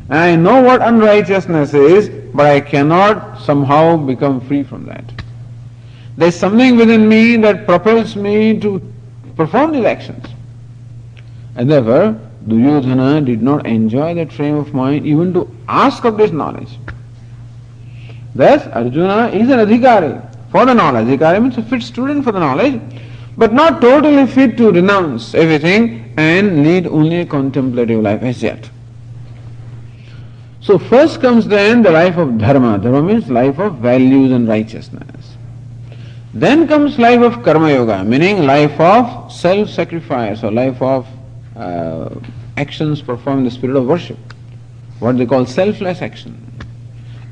And I know what unrighteousness is, but I cannot somehow become free from that. There is something within me that propels me to perform these actions. And therefore, Duryodhana did not enjoy that frame of mind even to ask of this knowledge. Thus, Arjuna is an adhikari for the knowledge. Adhikari means a fit student for the knowledge, but not totally fit to renounce everything and lead only a contemplative life as yet. So first comes then the life of dharma. Dharma means life of values and righteousness. Then comes life of karma yoga, meaning life of self-sacrifice or life of actions performed in the spirit of worship, what they call selfless action.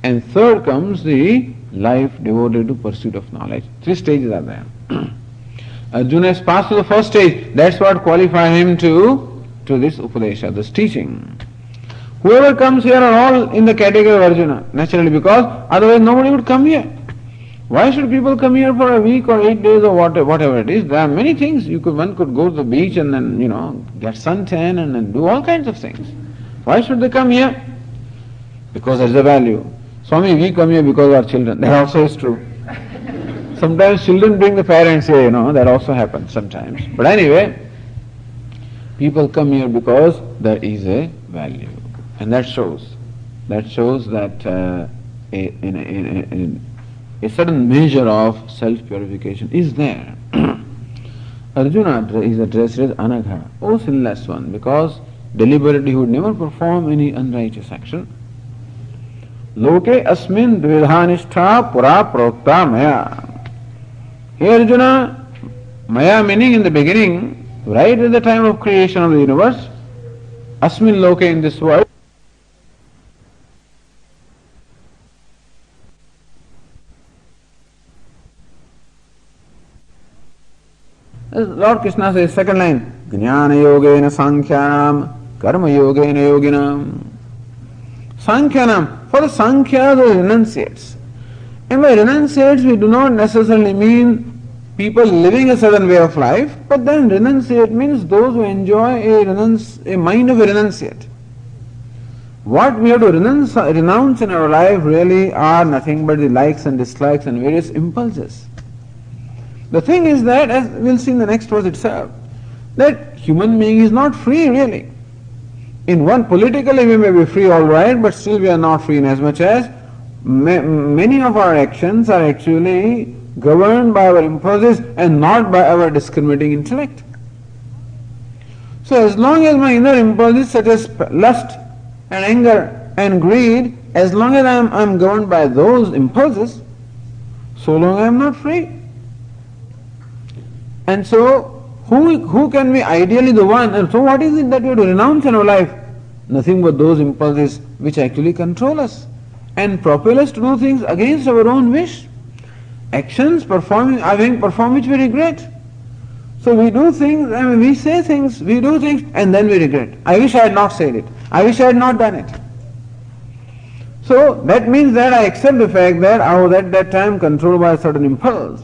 And third comes the life devoted to pursuit of knowledge. 3 stages are there. Arjuna has passed through the first stage. That's what qualified him to this Upadesha, this teaching. Whoever comes here are all in the category of Arjuna, naturally, because otherwise nobody would come here. Why should people come here for a week or 8 days or whatever it is? There are many things. One could go to the beach and then, get suntan and then do all kinds of things. Why should they come here? Because there's a value. Swami, we come here because of our children. That also is true. Sometimes children bring the parents here, that also happens sometimes. But anyway, people come here because there is a value. And that shows that a certain measure of self-purification is there. Arjuna is addressed as Anagha, O sinless one, because deliberately he would never perform any unrighteous action. Loke asmin dvidhanistha pura prokta maya. Here Arjuna, maya meaning in the beginning, right at the time of creation of the universe, asmin loke in this world, Lord Krishna says, second line, Jnana yogena sankhyanam, karma yogena yoginam. Sankhyanam, for the Sankhyas or renunciates. And by renunciates we do not necessarily mean people living a certain way of life, but then renunciate means those who enjoy a mind of a renunciate. What we have to renounce in our life really are nothing but the likes and dislikes and various impulses. The thing is that, as we'll see in the next verse itself, that human being is not free really. In one, politically we may be free all right, but still we are not free in as much as many of our actions are actually governed by our impulses and not by our discriminating intellect. So as long as my inner impulses such as lust and anger and greed, as long as I am governed by those impulses, so long I am not free. And so, who can be ideally the one? And so what is it that we have to renounce in our life? Nothing but those impulses which actually control us and propel us to do things against our own wish. Actions having performed which we regret. So we do things, we say things, we do things, and then we regret. I wish I had not said it. I wish I had not done it. So that means that I accept the fact that I was at that time controlled by a certain impulse.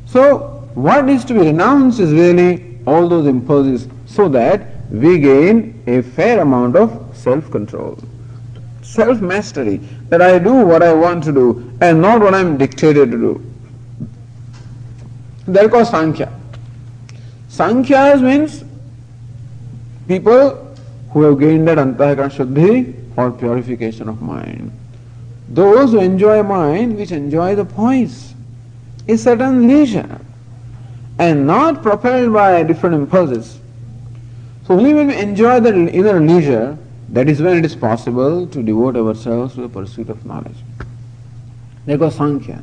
So what is to be renounced is really all those impulses, so that we gain a fair amount of self-control, self-mastery, that I do what I want to do and not what I am dictated to do. They are called Sankhya. Sankhyas means people who have gained that Antakarana Shuddhi or purification of mind. Those who enjoy mind which enjoy the poise, a certain leisure, and not propelled by different impulses. So only when we enjoy that inner leisure, that is when it is possible to devote ourselves to the pursuit of knowledge. They go Sankhya.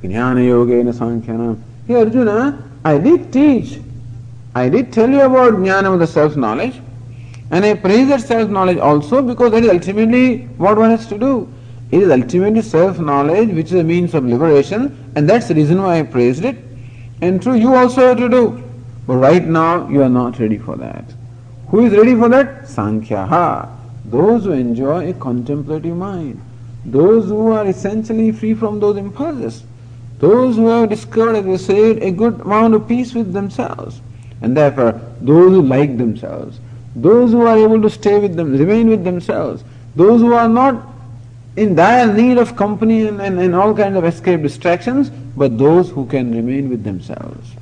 Jnana yogena sankhyana. Here Arjuna, I did tell you about jnana, the self-knowledge, and I praise that self-knowledge also because that is ultimately what one has to do. It is ultimately self-knowledge which is a means of liberation, and that's the reason why I praised it. And true, you also have to do. But right now, you are not ready for that. Who is ready for that? Sankhyaha. Those who enjoy a contemplative mind. Those who are essentially free from those impulses. Those who have discovered, as we said, a good amount of peace with themselves. And therefore, those who like themselves. Those who are able to stay with them, remain with themselves. Those who are not in dire need of company and all kinds of escape distractions, but those who can remain with themselves.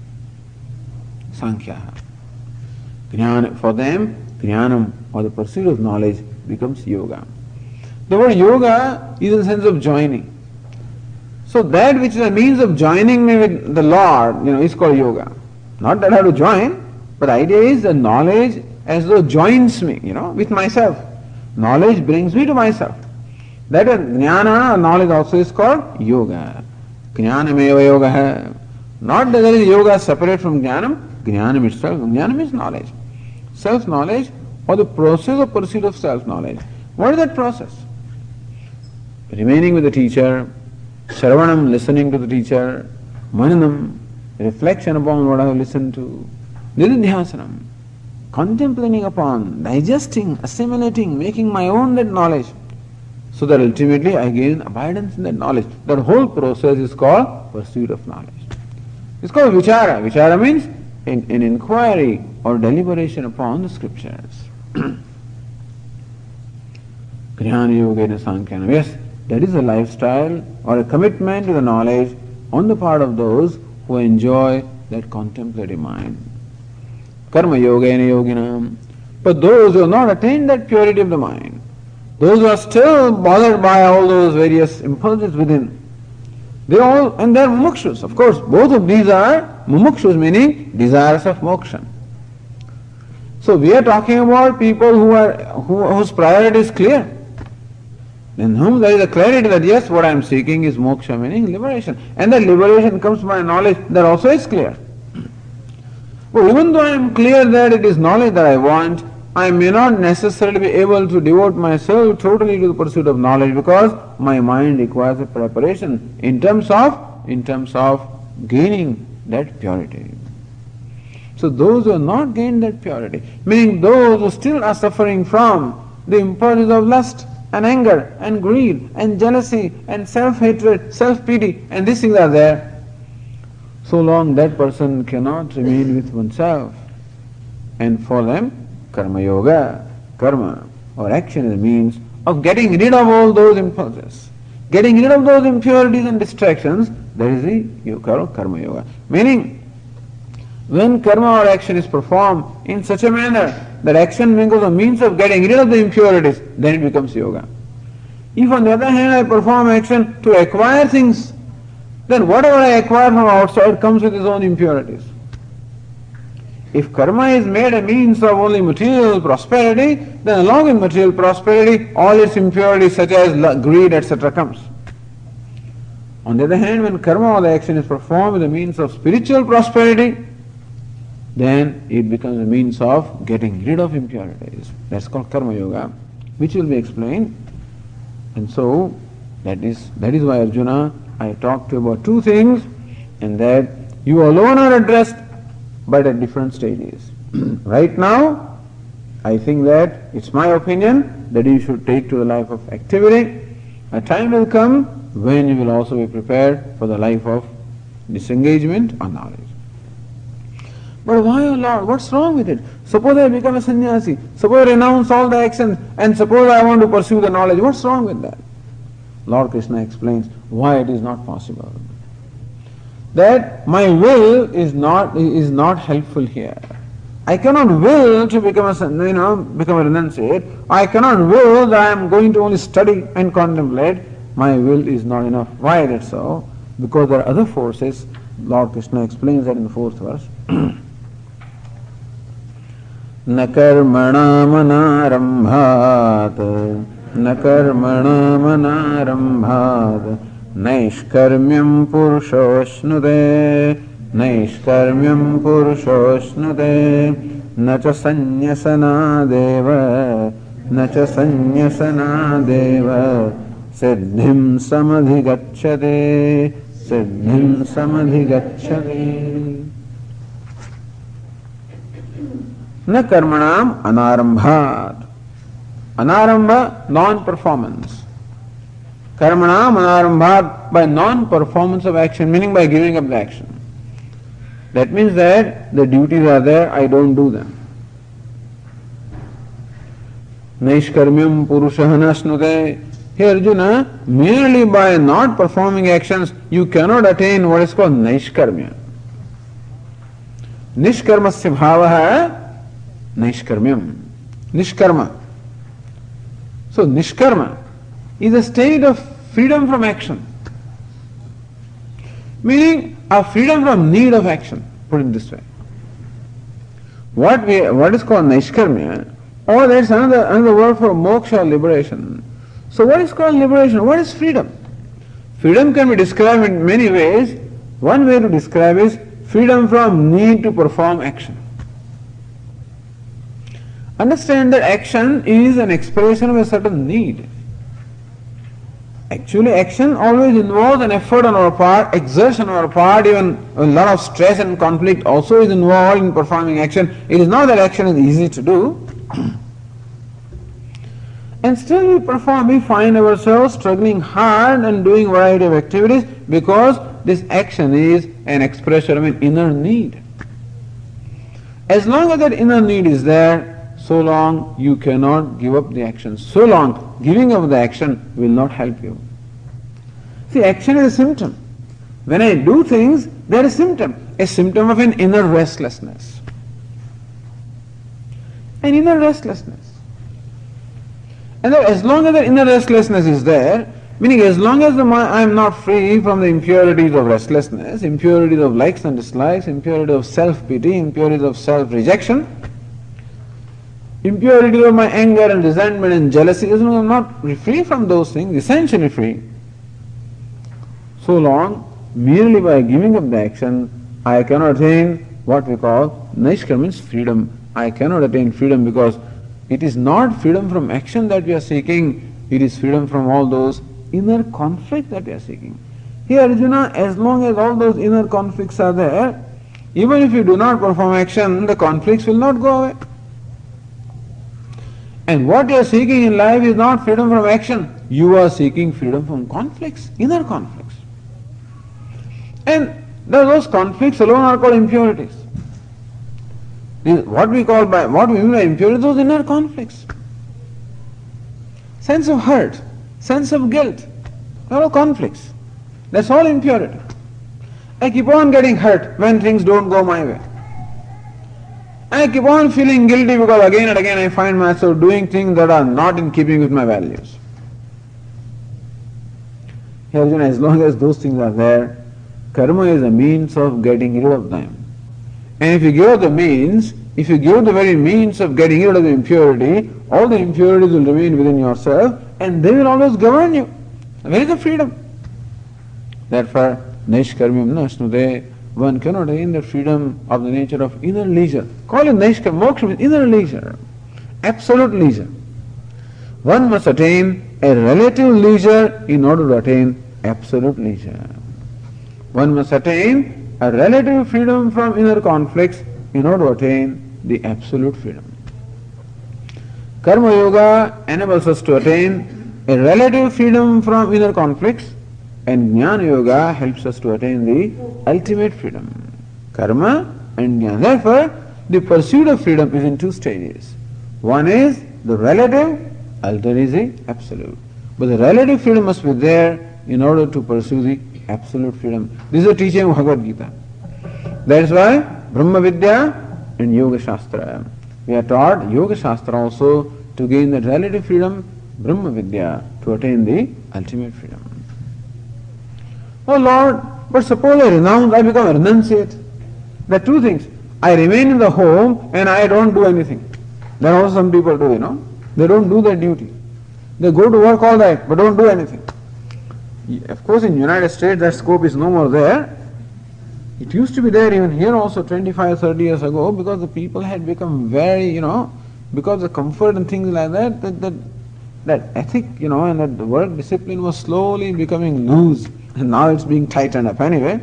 Sankhya. For them, jnanam, or the pursuit of knowledge, becomes yoga. The word yoga is in the sense of joining. So that which is a means of joining me with the Lord, is called yoga. Not that I have to join, but the idea is that knowledge as though joins me, with myself. Knowledge brings me to myself. That is jnana, knowledge also is called yoga. Jnanameva yoga. Not that there is yoga separate from jnanam. Jnanam itself. Jnanam is knowledge. Self-knowledge, or the process of pursuit of self-knowledge. What is that process? Remaining with the teacher, shravanam, listening to the teacher, mananam, reflection upon what I have listened to, nididhyasanam, contemplating upon, digesting, assimilating, making my own that knowledge, so that ultimately I gain abidance in that knowledge. That whole process is called pursuit of knowledge. It's called vichara. Vichara means an inquiry or deliberation upon the scriptures. Jnana yogena sankhyanam. Yes, that is a lifestyle or a commitment to the knowledge on the part of those who enjoy that contemplative mind. Karma yogena yoginam. But those who have not attained that purity of the mind, those who are still bothered by all those various impulses within, they are mumukshus. Of course, both of these are mumukshus, meaning desires of moksha. So we are talking about people whose priority is clear. In whom there is a clarity that yes, what I am seeking is moksha, meaning liberation. And that liberation comes by knowledge, that also is clear. But even though I am clear that it is knowledge that I want, I may not necessarily be able to devote myself totally to the pursuit of knowledge, because my mind requires a preparation in terms of gaining that purity. So those who have not gained that purity, meaning those who still are suffering from the impulses of lust and anger and greed and jealousy and self-hatred, self-pity, and these things are there, so long that person cannot remain with oneself. And for them, karma yoga, karma or action is a means of getting rid of all those impulses, getting rid of those impurities and distractions. That is the karma yoga. Meaning, when karma or action is performed in such a manner that action becomes a means of getting rid of the impurities, then it becomes yoga. If on the other hand I perform action to acquire things, then whatever I acquire from outside comes with its own impurities. If karma is made a means of only material prosperity, then along with material prosperity, all its impurities such as greed, etc. comes. On the other hand, when karma or the action is performed with a means of spiritual prosperity, then it becomes a means of getting rid of impurities. That's called karma yoga, which will be explained. And so, that is why Arjuna, I talked to you about two things, and that you alone are addressed, but at different stages. Right now, I think that it's my opinion that you should take to the life of activity. A time will come when you will also be prepared for the life of disengagement or knowledge. But why, O Lord? What's wrong with it? Suppose I become a sannyasi, suppose I renounce all the actions, and suppose I want to pursue the knowledge. What's wrong with that? Lord Krishna explains why it is not possible. That my will is not helpful here. I cannot will to become a renunciate. I cannot will that I am going to only study and contemplate. My will is not enough. Why is it so? Because there are other forces. Lord Krishna explains that in the 4th verse. न कर्मणामनारम्भात् नैष्कर्म्यं पुरुषोऽश्नुते न च संन्यसनादेव सिद्धिं समधिगच्छते Na karmanam anarambhat. Anarambha, non-performance. Karmanam anarambhat, by non-performance of action, meaning by giving up the action. That means that the duties are there, I don't do them. Naishkarmyam purushah nasnute. Here Arjuna, merely by not performing actions, you cannot attain what is called Naishkarmya. Nishkarmasya bhavaha Naishkarmyam. Nishkarma. So Nishkarma is a state of freedom from action. Meaning a freedom from need of action, put it this way. What is called Naishkarmya, or there's another word for moksha, liberation. So what is called liberation? What is freedom? Freedom can be described in many ways. One way to describe is freedom from need to perform action. Understand that action is an expression of a certain need. Actually, action always involves an effort on our part, exertion on our part, even a lot of stress and conflict also is involved in performing action. It is not that action is easy to do. And still we perform, we find ourselves struggling hard and doing a variety of activities because this action is an expression of an inner need. As long as that inner need is there, so long you cannot give up the action. So long giving up the action will not help you. See, action is a symptom. When I do things, they are a symptom of an inner restlessness. An inner restlessness. And as long as the inner restlessness is there, meaning as long as I am not free from the impurities of restlessness, impurities of likes and dislikes, impurity of self-pity, impurities of self-rejection, impurity of my anger and resentment and jealousy, as long as I am not free from those things, essentially free, so long, merely by giving up the action, I cannot attain what we call Naishkarmya, means freedom. I cannot attain freedom because it is not freedom from action that we are seeking, it is freedom from all those inner conflicts that we are seeking. Here Arjuna, as long as all those inner conflicts are there, even if you do not perform action, the conflicts will not go away. And what you are seeking in life is not freedom from action, you are seeking freedom from conflicts, inner conflicts. And those conflicts alone are called impurities. What we mean by impurity, those inner conflicts. Sense of hurt, sense of guilt, they are all conflicts. That's all impurity. I keep on getting hurt when things don't go my way. I keep on feeling guilty because again and again I find myself doing things that are not in keeping with my values. Here, as long as those things are there, karma is a means of getting rid of them. And if you give the means, if you give the very means of getting rid of the impurity, all the impurities will remain within yourself and they will always govern you. Where is the freedom? Therefore, Naishkarmyam nasnute, one cannot attain the freedom of the nature of inner leisure. Call it Naishkarmya, moksha means inner leisure, absolute leisure. One must attain a relative leisure in order to attain absolute leisure. One must attain a relative freedom from inner conflicts in order to attain the absolute freedom. Karma Yoga enables us to attain a relative freedom from inner conflicts, and Jnana Yoga helps us to attain the ultimate freedom. Karma and Jnana. Therefore, the pursuit of freedom is in two stages. One is the relative, other is the absolute. But the relative freedom must be there in order to pursue the absolute freedom. This is the teaching of Bhagavad Gītā. That is why Brahma Vidya and Yoga Shastra. We are taught Yoga Shastra also to gain the relative freedom, Brahma Vidya, to attain the ultimate freedom. Oh Lord, but suppose I renounce, I become a renunciate. There are two things. I remain in the home and I don't do anything. There are also some people do, They don't do their duty. They go to work all night but don't do anything. Of course, in the United States that scope is no more there. It used to be there even here also 25, 30 years ago because the people had become very, because of comfort and things like that ethic, and that work discipline was slowly becoming loose and now it's being tightened up. Anyway,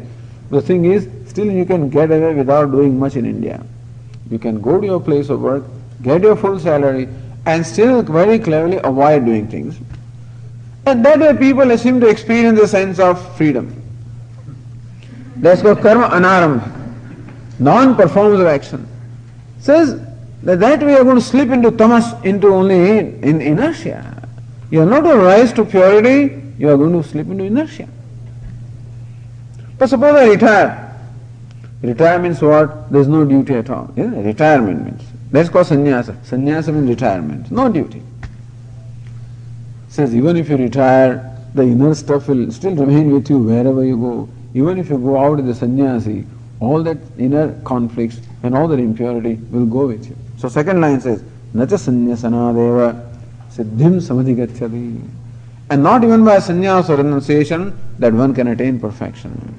the thing is, still you can get away without doing much in India. You can go to your place of work, get your full salary, and still very cleverly avoid doing things. And that way people seem to experience the sense of freedom. That's called karma anarambha, non-performance of action. Says that way you are going to slip into tamas, into only in inertia. You are not going to rise to purity, you are going to slip into inertia. But suppose I retire. Retire means what? There is no duty at all. Yeah? Retirement means. That's called sannyasa. Sannyasa means retirement, no duty. Says even if you retire, the inner stuff will still remain with you wherever you go. Even if you go out as a sannyasi, all that inner conflicts and all that impurity will go with you. So second line says, Nacha sannyasana siddhim samadhigathyati. And not even by sannyas or renunciation that one can attain perfection.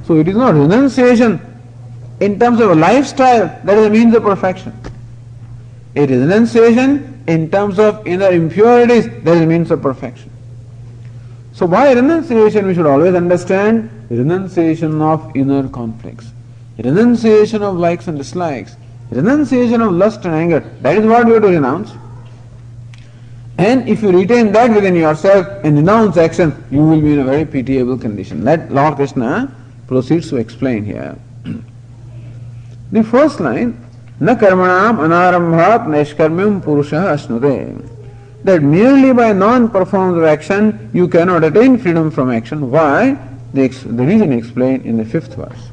So it is not renunciation in terms of a lifestyle that is a means of perfection. It is renunciation in terms of inner impurities that is a means of perfection. So by renunciation we should always understand renunciation of inner conflicts, renunciation of likes and dislikes, renunciation of lust and anger. That is what we have to renounce. And if you retain that within yourself and renounce action, you will be in a very pitiable condition. That Lord Krishna proceeds to explain here. The first line, Na karmanam anarambhat naishkarmyam purusha asnute. That merely by non-performance of action, you cannot attain freedom from action. Why? The reason explained in the 5th verse.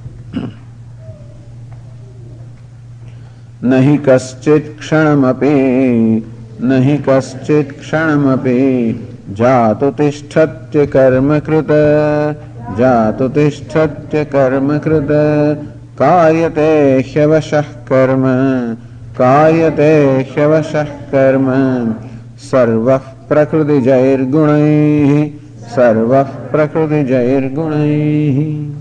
Nahi kaschit kshanamapi Nahi kaschit kshanamapi Jato tishthatya karma krita Jato tishthatya karma krita Karyate hyavashah karma Karyate hyavashah karma Sarvah prakriti jair gunaihi Sarvah prakriti jair gunaihi.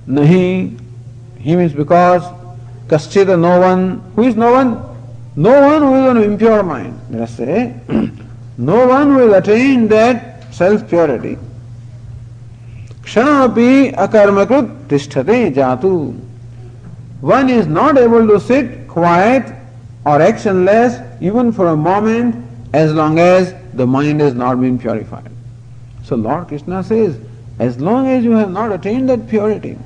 Nahi, he means because kaschita, no one. Who is no one? No one who is an impure mind. Let us say, no one will attain that self-purity. Kshanamapi akarmakrit tishthate jatu. One is not able to sit quiet or actionless even for a moment as long as the mind has not been purified. So Lord Krishna says, as long as you have not attained that purity,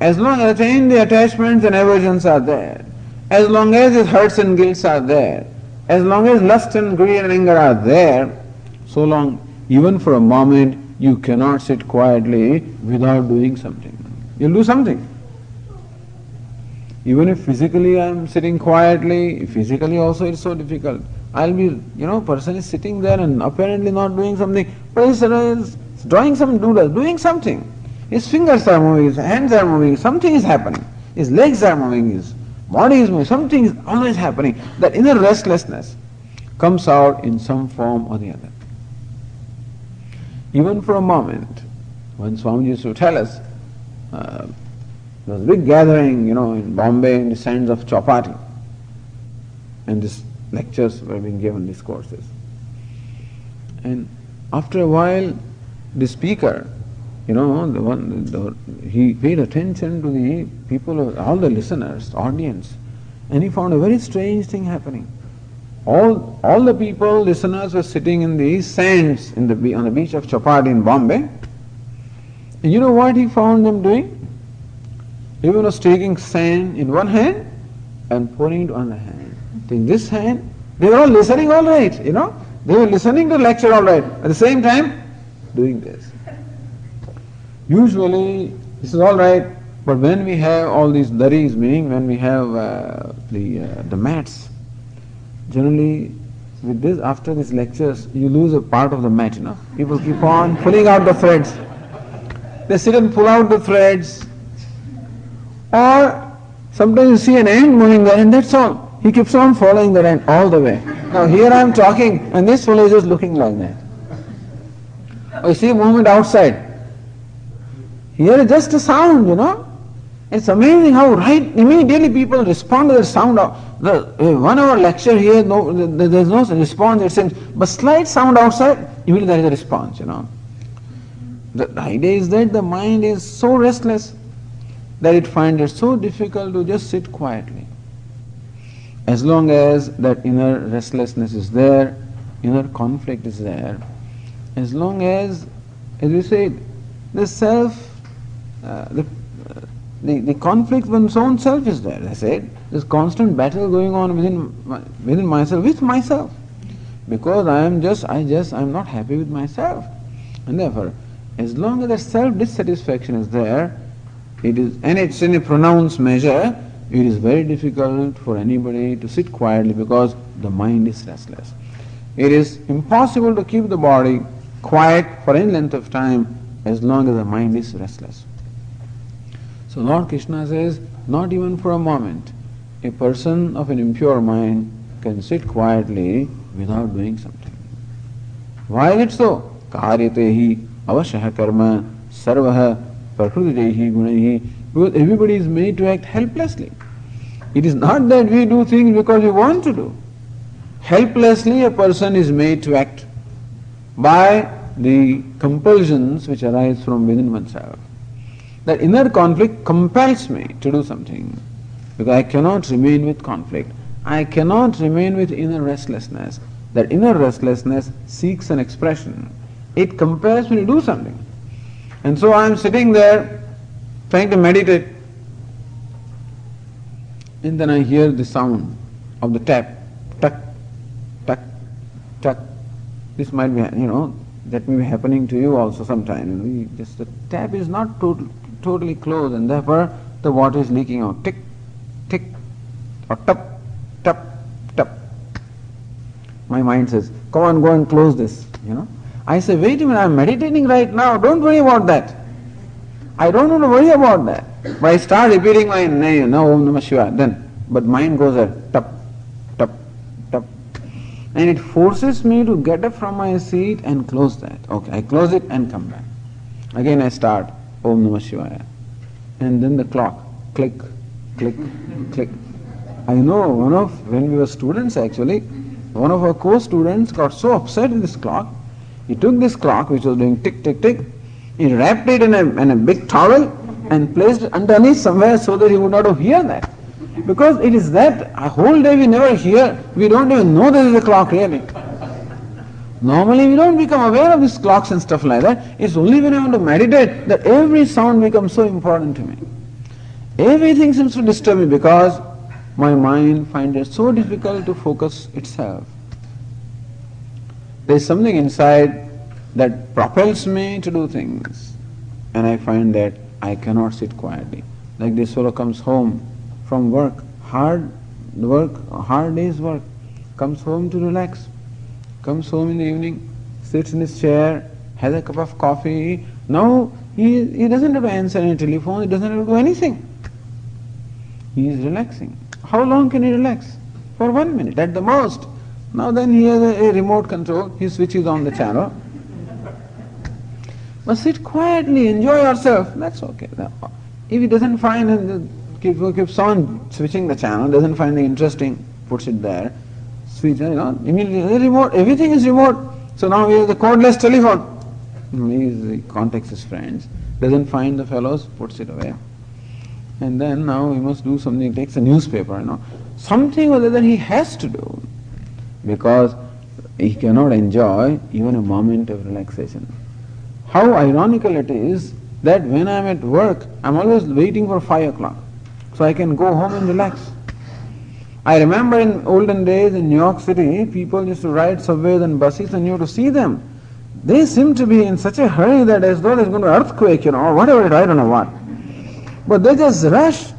as long as attained the attachments and aversions are there, as long as his hurts and guilts are there, as long as lust and greed and anger are there, so long, even for a moment, you cannot sit quietly without doing something. You'll do something. Even if physically I am sitting quietly, physically also it's so difficult. I'll be, person is sitting there and apparently not doing something, but he's drawing some doodles, doing something. His fingers are moving, his hands are moving, something is happening. His legs are moving, his body is moving, something is always happening. That inner restlessness comes out in some form or the other. Even for a moment, when Swamiji used to tell us, there was a big gathering, in Bombay in the sands of Chowpatty, and these lectures were being given, these courses. And after a while, the speaker, he paid attention to the people, all the listeners, audience, and he found a very strange thing happening. All the people, listeners, were sitting in the sands on the beach of Chowpatty in Bombay. And you know what he found them doing? Everyone was taking sand in one hand and pouring it on the hand. In this hand, they were all listening all right, They were listening to the lecture all right. At the same time, doing this. Usually, this is all right, but when we have all these daris, meaning when we have the mats, generally with this, after these lectures, you lose a part of the mat, People keep on pulling out the threads. They sit and pull out the threads. Or sometimes you see an ant moving there and that's all. He keeps on following the ant all the way. Now here I am talking and this fellow is just looking like that. Or you see a movement outside. Here is just a sound, It's amazing how right immediately people respond to the sound of the 1 hour lecture here, there's no response, it seems. But slight sound outside, immediately there is a response, The idea is that the mind is so restless that it finds it so difficult to just sit quietly. As long as that inner restlessness is there, inner conflict is there, as long as we said, the self, the conflict with one's own self is there. I said, there's constant battle going on within myself, with myself. Because I'm not happy with myself. And therefore, as long as that self-dissatisfaction is there, and it's in a pronounced measure, it is very difficult for anybody to sit quietly because the mind is restless. It is impossible to keep the body quiet for any length of time as long as the mind is restless. So Lord Krishna says, not even for a moment, a person of an impure mind can sit quietly without doing something. Why is it so? Karyate hi avashah karma sarvaha prakrutidehi gunahi. Because everybody is made to act helplessly. It is not that we do things because we want to do. Helplessly a person is made to act by the compulsions which arise from within oneself. That inner conflict compels me to do something, because I cannot remain with conflict. I cannot remain with inner restlessness. That inner restlessness seeks an expression. It compels me to do something. And so I am sitting there trying to meditate, and then I hear the sound of the tap, tuck, tuck, tuck. This might be, that may be happening to you also sometime. The tap is not totally closed, and therefore the water is leaking out. Tick, tick, or tup, tup, tup. My mind says, come on, go and close this. I say, wait a minute, I am meditating right now. Don't worry about that. I don't want to worry about that. But I start repeating my name, Om Namah Shivaya. Then, but mind goes there, tup, tup, tup. And it forces me to get up from my seat and close that. Okay, I close it and come back. Again I start, Om Namah Shivaya. And then the clock, click, click, click. I know when we were students actually, one of our co-students got so upset with this clock. He took this clock which was doing tick, tick, tick. He wrapped it in a big towel and placed it underneath somewhere so that he would not hear that. Because it is that a whole day we never hear, we don't even know there is a clock really. Normally we don't become aware of these clocks and stuff like that. It's only when I want to meditate that every sound becomes so important to me. Everything seems to disturb me because my mind finds it so difficult to focus itself. There is something inside that propels me to do things, and I find that I cannot sit quietly. Like this fellow comes home from work, hard day's work, comes home to relax, comes home in the evening, sits in his chair, has a cup of coffee. Now he doesn't have to answer any telephone, he doesn't have to do anything. He is relaxing. How long can he relax? For 1 minute at the most. Now then he has a remote control, he switches on the channel. But sit quietly, enjoy yourself, that's okay. If he doesn't find, keeps on switching the channel, doesn't find it interesting, puts it there, switch, immediately the remote, everything is remote. So now he has the cordless telephone. He contacts his friends, doesn't find the fellows, puts it away. And then now he must do something, he takes a newspaper, something or other he has to do, because he cannot enjoy even a moment of relaxation. How ironical it is that when I am at work, I am always waiting for 5 o'clock, so I can go home and relax. I remember in olden days in New York City, people used to ride subways and buses, and you have to see them. They seem to be in such a hurry that as though there's going to be an earthquake, or whatever, I don't know what. But they just rush,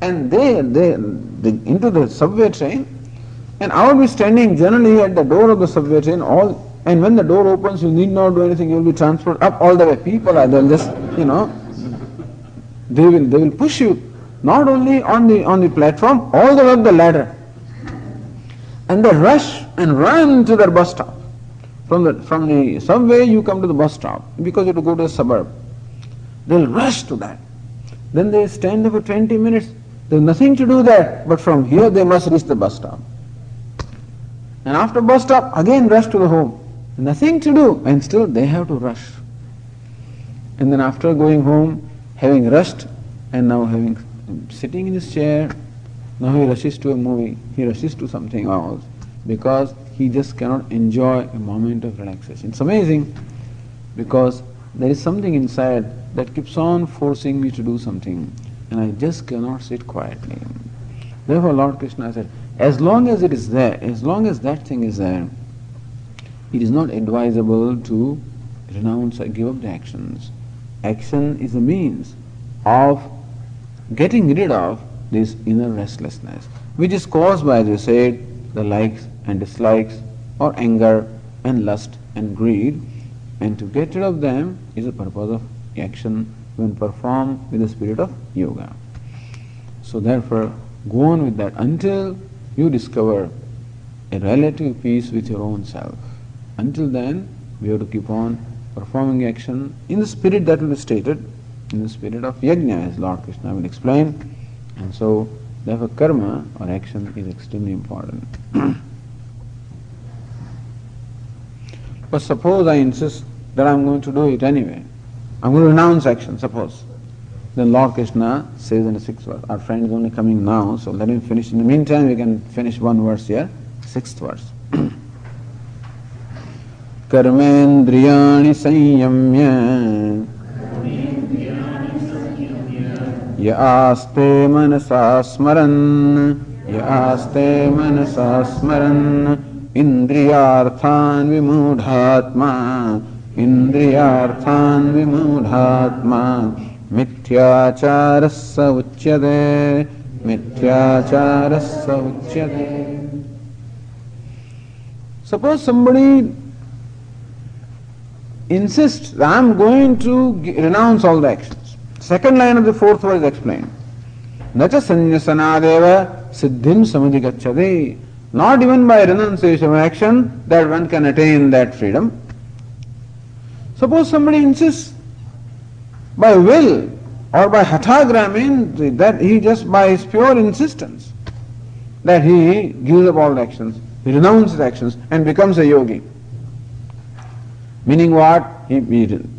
and they into the subway train, and I will be standing generally at the door of the subway train, and when the door opens, you need not do anything, you will be transferred up all the way. People they'll just, they will push you, not only on the platform, all the way up the ladder. And they rush and run to their bus stop. From the subway, you come to the bus stop, because you have to go to the suburb. They'll rush to that. Then they stand there for 20 minutes. There's nothing to do there, but from here they must reach the bus stop. And after bus stop, again rush to the home. Nothing to do, and still they have to rush. And then after going home, having rushed and now sitting in his chair, now he rushes to a movie, he rushes to something else, because he just cannot enjoy a moment of relaxation. It's amazing, because there is something inside that keeps on forcing me to do something, and I just cannot sit quietly. Therefore Lord Krishna said, as long as it is there, as long as that thing is there, it is not advisable to renounce or give up the actions. Action is a means of getting rid of this inner restlessness, which is caused by, as you said, the likes and dislikes, or anger and lust and greed. And to get rid of them is the purpose of action when performed with the spirit of yoga. So therefore, go on with that until you discover a relative peace with your own self. Until then, we have to keep on performing action in the spirit that will be stated, in the spirit of yajna, as Lord Krishna will explain. And so, therefore, karma or action is extremely important. But suppose I insist that I am going to do it anyway. I am going to renounce action, suppose. Then Lord Krishna says in the 6th verse, our friend is only coming now, so let him finish. In the meantime, we can finish one verse here, 6th verse. Karmendriyani sanyamya Yaaste manasa smaran Indriyarthan vimudhatma Mithyacharassa uchyade. Suppose somebody insists that I am going to renounce all the actions. Second line of the 4th verse explained. Nacha sanyasanadeva siddhim samadhigacchade. Not even by renunciation of action that one can attain that freedom. Suppose somebody insists by will or by hathagrami, that he just by his pure insistence that he gives up all actions, he renounces actions and becomes a yogi. Meaning what?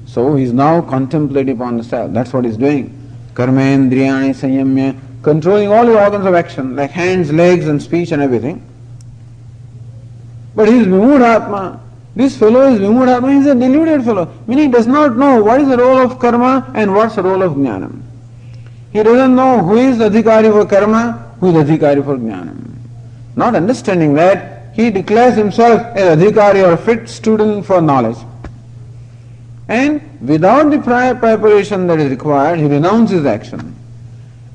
So he is now contemplating upon the self. That's what he is doing. Karmendriyani sanyamya, controlling all the organs of action, like hands, legs and speech and everything. But he is vimudhatma. This fellow is vimudhatma, he is a deluded fellow. Meaning he does not know what is the role of karma and what is the role of jnanam. He doesn't know who is adhikari for karma, who is adhikari for jnanam. Not understanding that, he declares himself as adhikari or fit student for knowledge. And without the prior preparation that is required, he renounces action.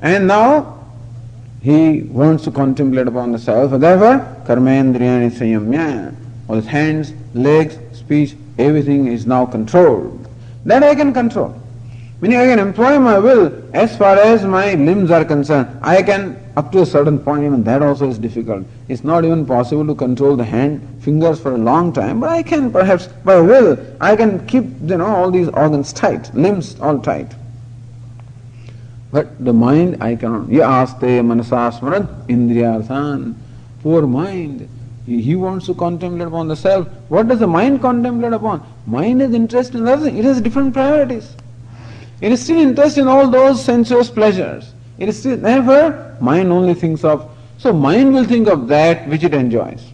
And now he wants to contemplate upon the self. Therefore, karmendriyani sanyamya. All his hands, legs, speech, everything is now controlled. That I can control. Meaning I can employ my will as far as my limbs are concerned. I can, up to a certain point, even that also is difficult. It's not even possible to control the fingers for a long time, but I can perhaps, by will, I can keep, all these organs tight, limbs all tight. But the mind, I cannot. Yaaste manasa smaran indriyarthan. Poor mind. He wants to contemplate upon the self. What does the mind contemplate upon? Mind is interested in other things. It has different priorities. It is still interested in all those sensuous pleasures. It is still, therefore, mind only thinks of, so mind will think of that which it enjoys.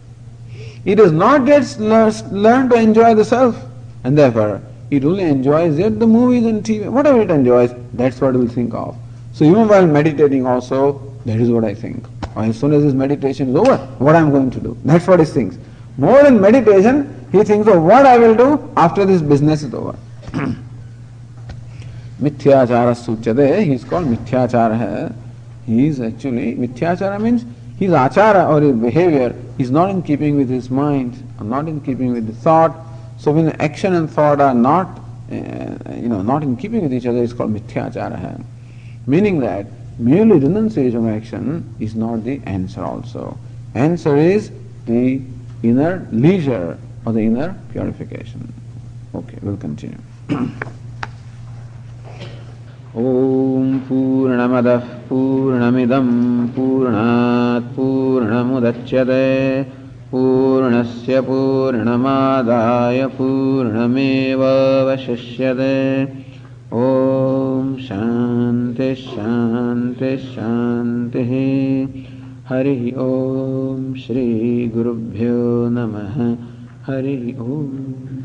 It does not yet learn to enjoy the self, and therefore, it only enjoys yet the movies and TV. Whatever it enjoys, that's what it will think of. So even while meditating also, that is what I think. Or as soon as his meditation is over, what I am going to do. That's what he thinks. More than meditation, he thinks of what I will do after this business is over. Mithyachara suchade, he is called Mithyachara. He is actually, Mithyachara means his achara or his behavior is not in keeping with his mind, or not in keeping with the thought. So when action and thought are not, not in keeping with each other, it's called Mithyachara. Meaning that merely renunciation of action is not the answer also. Answer is the inner leisure or the inner purification. Okay, we'll continue. Om Purnamadah Purnamidam Purnat Purnamudachyate Purnasya Purnamadaya Purnameva Vashishyate Om Shanti Shanti Shanti. Hari Om Shri Gurubhyo Namaha. Hari Om.